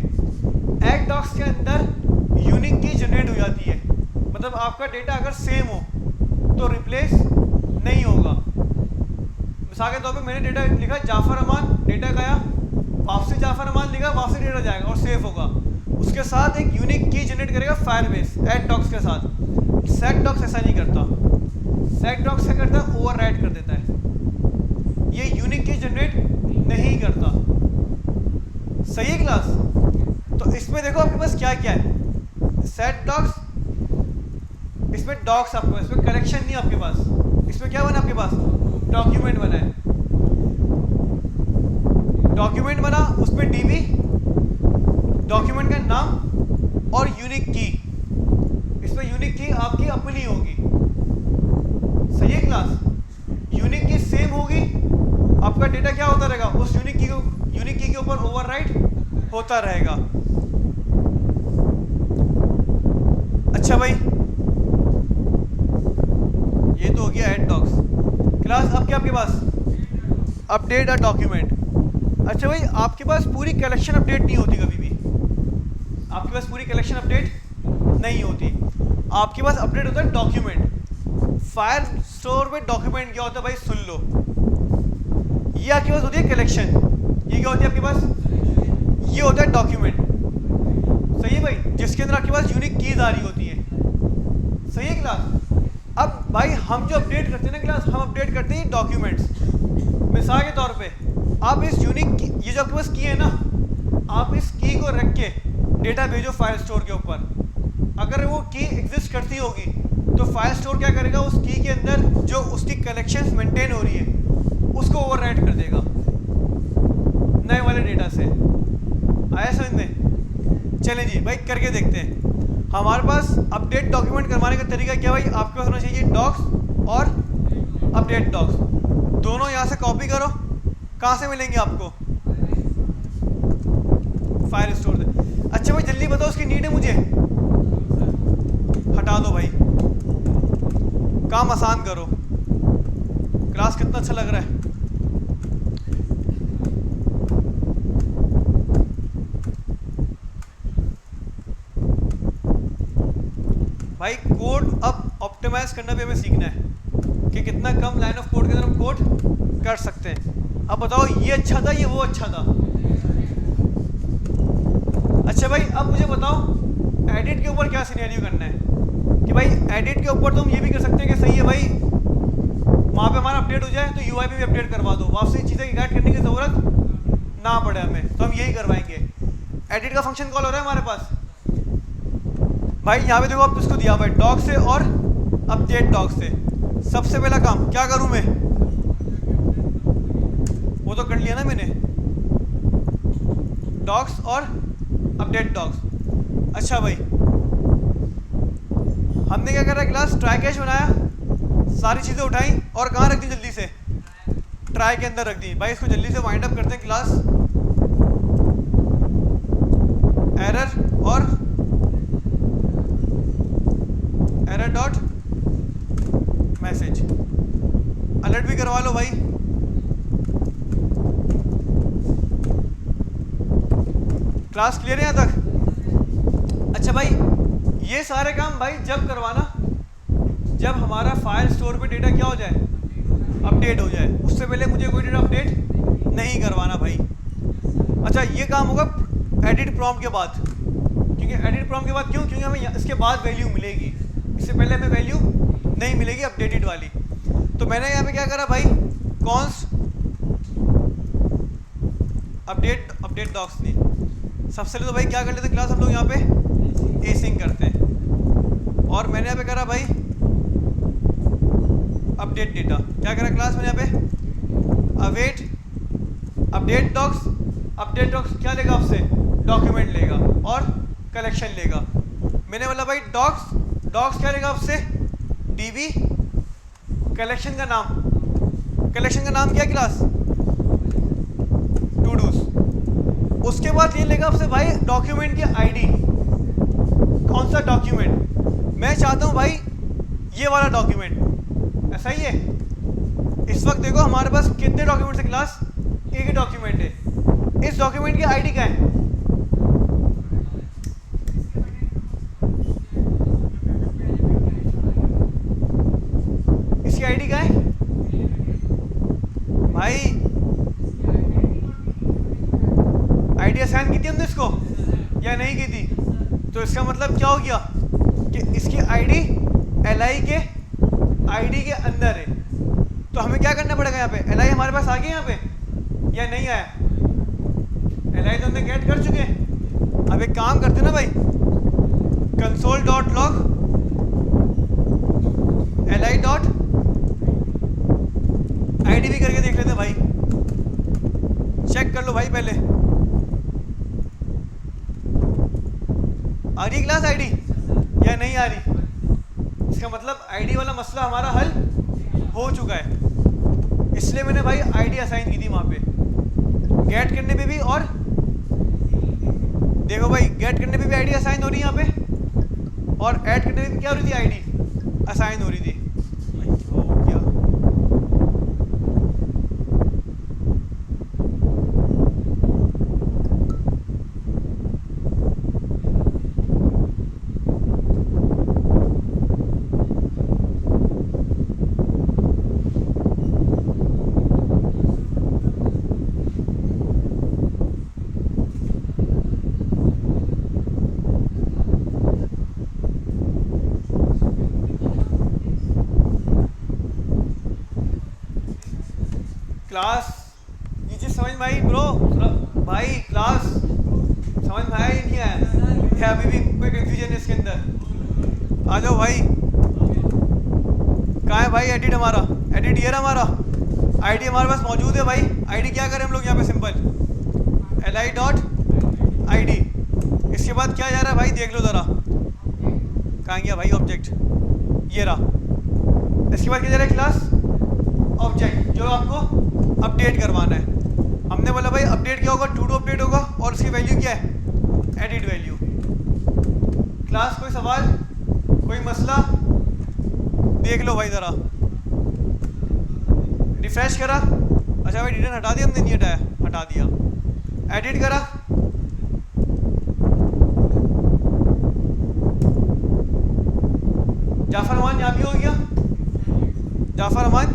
ऐड डॉक्स के अंदर यूनिक की जनरेट हो जाती है, मतलब आपका डेटा अगर सेम हो तो रिप्लेस नहीं होगा। मिसाल के तौर पे मैंने डेटा लिखा जाफर अमान, डेटा गया वापसी, जाफर अमान लिखा वापसी, डेटा जाएगा और सेव होगा। उसके साथ एक यूनिक की जनरेट करेगा फायरबेस ऐड डॉक्स के साथ। सेट डॉक्स ऐसा नहीं करता। सेट डॉक्स क्या करता है, ओवरराइड कर देता है, ये यूनिक की जनरेट नहीं करता। सही है क्लास? तो इसमें देखो आपके पास क्या क्या है। सेट डॉक्स, इसमें डॉक्स आपके पास, इसमें कलेक्शन नहीं आपके पास। इसमें क्या बना आपके पास, डॉक्यूमेंट बना है। डॉक्यूमेंट बना, उसमें डीबी, डॉक्यूमेंट का नाम और यूनिक की। इसमें यूनिक की आपकी अपनी होगी। सही है क्लास? यूनिक की सेम होगी, आपका डेटा क्या होता रहेगा, उस यूनिक की के ऊपर ओवरराइट होता रहेगा। अच्छा भाई, ये तो हो गया ऐड डॉक्स। क्लास अब क्या आपके पास, अपडेट अ डॉक्यूमेंट। अच्छा भाई, आपके पास पूरी कलेक्शन अपडेट नहीं होती कभी भी। आपके पास पूरी कलेक्शन अपडेट नहीं होती, आपके पास अपडेट होता है डॉक्यूमेंट। फायर स्टोर में डॉक्यूमेंट क्या होता है भाई, सुन लो। ये आपके पास होती है कलेक्शन, ये क्या होती है आपके पास, ये होता है डॉक्यूमेंट। सही है भाई, जिसके अंदर आपके पास यूनिक कीज आ रही होती है। सही है क्लास? अब भाई हम जो अपडेट करते हैं ना क्लास, हम अपडेट करते हैं डॉक्यूमेंट्स। मिसाल के तौर पे आप इस यूनिक की, ये जो आपके पास की है ना, आप इस की को रख के डेटा भेजो फाइल स्टोर के ऊपर। अगर वो की एग्जिस्ट करती होगी तो फाइल स्टोर क्या करेगा, उस की के अंदर जो उसकी कलेक्शंस मेंटेन हो रही है उसको ओवरराइट कर देगा नए वाले डेटा से। आया समझ में? चलें जी भाई करके देखते हैं। हमारे पास अपडेट डॉक्यूमेंट करवाने का तरीका क्या भाई, आपके पास होना चाहिए डॉक्स और अपडेट डॉक्स, दोनों यहाँ से कॉपी करो। कहाँ से मिलेंगे आपको, फाइल स्टोर से। अच्छा भाई जल्दी बताओ उसकी नीड है मुझे, हटा दो भाई, काम आसान करो। क्लास कितना अच्छा लग रहा है। भाई कोड अब ऑप्टिमाइज करना भी हमें सीखना है कि कितना कम लाइन ऑफ कोड के अंदर हम कोड कर सकते हैं। अब बताओ ये अच्छा था, ये वो अच्छा था। अच्छा भाई अब मुझे बताओ एडिट के ऊपर क्या सिनेरियो करना है कि भाई एडिट के ऊपर तो हम ये भी कर सकते हैं कि सही है भाई वहाँ पे हमारा अपडेट हो जाए तो यूआई पे भी अपडेट करवा दो, वापसी चीज़ें गाइड करने की ज़रूरत ना पड़े हमें, तो हम यही करवाएंगे। एडिट का फंक्शन कॉल हो रहा है हमारे पास भाई। यहाँ पे देखो आप इसको दिया भाई डॉग से और अपडेट डॉग से। सबसे पहला काम क्या करूँ मैं, वो तो कर लिया ना मैंने, डॉग्स और अपडेट डॉग्स। अच्छा भाई हमने क्या करा, क्लास ट्राई कैश बनाया, सारी चीज़ें उठाई और कहाँ रख दी, जल्दी से ट्राई के अंदर रख दी। भाई इसको जल्दी से वाइंड अप करते हैं क्लास। एरर और एरर डॉट मैसेज, अलर्ट भी करवा लो भाई। क्लास क्लियर है यहाँ तक? अच्छा भाई ये सारे काम भाई जब करवाना जब हमारा फाइल स्टोर पे डेटा क्या हो जाए, अपडेट हो जाए, उससे पहले मुझे कोई डेटा अपडेट नहीं करवाना भाई। अच्छा, ये काम होगा एडिट प्रॉम्प्ट के बाद, क्योंकि एडिट प्रॉम्प्ट के बाद क्यों? क्योंकि हमें इसके बाद वैल्यू मिलेगी, इससे पहले हमें वैल्यू नहीं मिलेगी अपडेटेड वाली। तो मैंने यहाँ पे क्या करा भाई, कॉन्स अपडेट डॉक्स नहीं, सबसे पहले तो भाई क्या कर लेते क्लास हम लोग यहाँ पे एसिंग करते हैं, और मैंने यहाँ पे करा भाई अपडेट डेटा। क्या करा क्लास में यहाँ पे await update docs. Update docs क्या लेगा आपसे? डॉक्यूमेंट लेगा और कलेक्शन लेगा। मैंने बोला भाई डॉक्स क्या लेगा आपसे? डीबी कलेक्शन का नाम, कलेक्शन का नाम क्या क्लास? To dos. उसके बाद ये लेगा आपसे भाई डॉक्यूमेंट की आईडी। कौन सा डॉक्यूमेंट? मैं चाहता हूँ भाई ये वाला डॉक्यूमेंट, ऐसा ही है। इस वक्त देखो हमारे पास कितने डॉक्यूमेंट है क्लास? एक ही डॉक्यूमेंट है। इस डॉक्यूमेंट की आईडी क्या है? इसकी आईडी क्या है भाई? आईडी असाइन की थी हमने इसको या नहीं की थी? तो इसका मतलब क्या हो गया कि इसकी आईडी एलआई के आईडी के अंदर है। तो हमें क्या करना पड़ेगा यहाँ पे? एलआई हमारे पास आ गया यहाँ पे या नहीं आया? एलआई तो हमने गेट कर चुके हैं। अब एक काम करते ना भाई, console dot log LI dot ID भी करके देख लेते हैं भाई, चेक कर लो भाई पहले। आ रही क्लास आईडी या नहीं आ रही? इसका मतलब आईडी वाला मसला हमारा हल हो चुका है। इसलिए मैंने भाई आईडी असाइन की थी वहां पे, गेट करने पे भी, और देखो भाई गेट करने पे भी आईडी असाइन हो रही है यहाँ पे, और ऐड करने पे भी क्या हो रही थी? आईडी असाइन हो रही थी। हो गया। क्लास ये चीज समझ में आई ब्रो? भाई क्लास समझ में आया नहीं आया? क्या अभी भी कोई कंफ्यूजन है इसके अंदर? आ जाओ भाई। कहाँ है भाई एडिट हमारा? एडिट ये रहा हमारा, आईडी हमारे पास मौजूद है भाई। आईडी क्या करें हम लोग यहाँ पे? Simple L I dot I D. इसके बाद क्या जा रहा है भाई? देख लो ज़रा, कहाँ गया भाई ऑब्जेक्ट? ये रहा। इसके बाद क्या जा रहा है? क्लास ऑब्जेक्ट, जो आपको अपडेट करवाना है। हमने बोला भाई अपडेट क्या होगा? टू डू अपडेट होगा, और उसकी वैल्यू क्या है? Edit value. क्लास कोई सवाल, कोई मसला? देख लो भाई ज़रा, रिफ्रेश करा। अच्छा भाई डिटेल हटा दिया हमने? नहीं हटाया, हटा दिया। एडिट करा, जाफर अमान यहाँ भी हो गया, जाफर अमान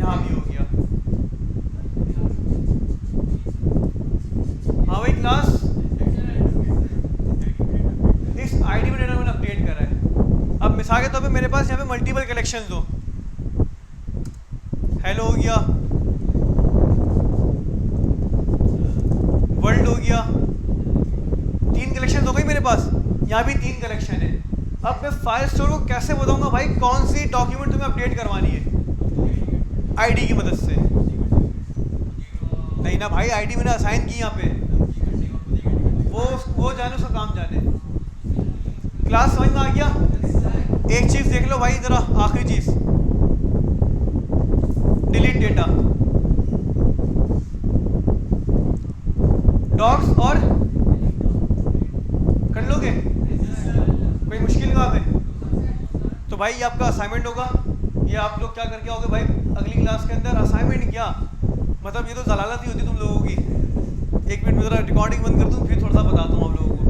यहाँ भी हो गया। हाँ भाई क्लास इस आईडी में डेटा मैंने अपडेट करा है। अब मिसाल के तौर पे मेरे पास यहाँ पे मल्टीपल कलेक्शंस हो, हेलो हो गया, वर्ल्ड हो गया, 3 कलेक्शन हो गई मेरे पास। यहाँ भी 3 कलेक्शन है। अब मैं फाइल स्टोर को कैसे बताऊंगा भाई कौन सी डॉक्यूमेंट तुम्हें अपडेट करवानी है? आईडी की मदद से। नहीं ना भाई, आईडी मैंने असाइन की यहाँ पे, वो जाने उसका काम जाने। क्लास समझ में आ गया? एक चीज देख लो भाई जरा, आखिरी चीज, डिलीट डेटा, डॉक्स और कर लोगे? कोई मुश्किल काम है? तो भाई ये आपका असाइनमेंट होगा। ये आप लोग क्या करके आओगे भाई अगली क्लास के अंदर? असाइनमेंट क्या मतलब, ये तो जलालत ही होती तुम लोगों की। 1 मिनट में जरा रिकॉर्डिंग बंद कर दूं, फिर थोड़ा सा बताता हूँ आप लोगों को।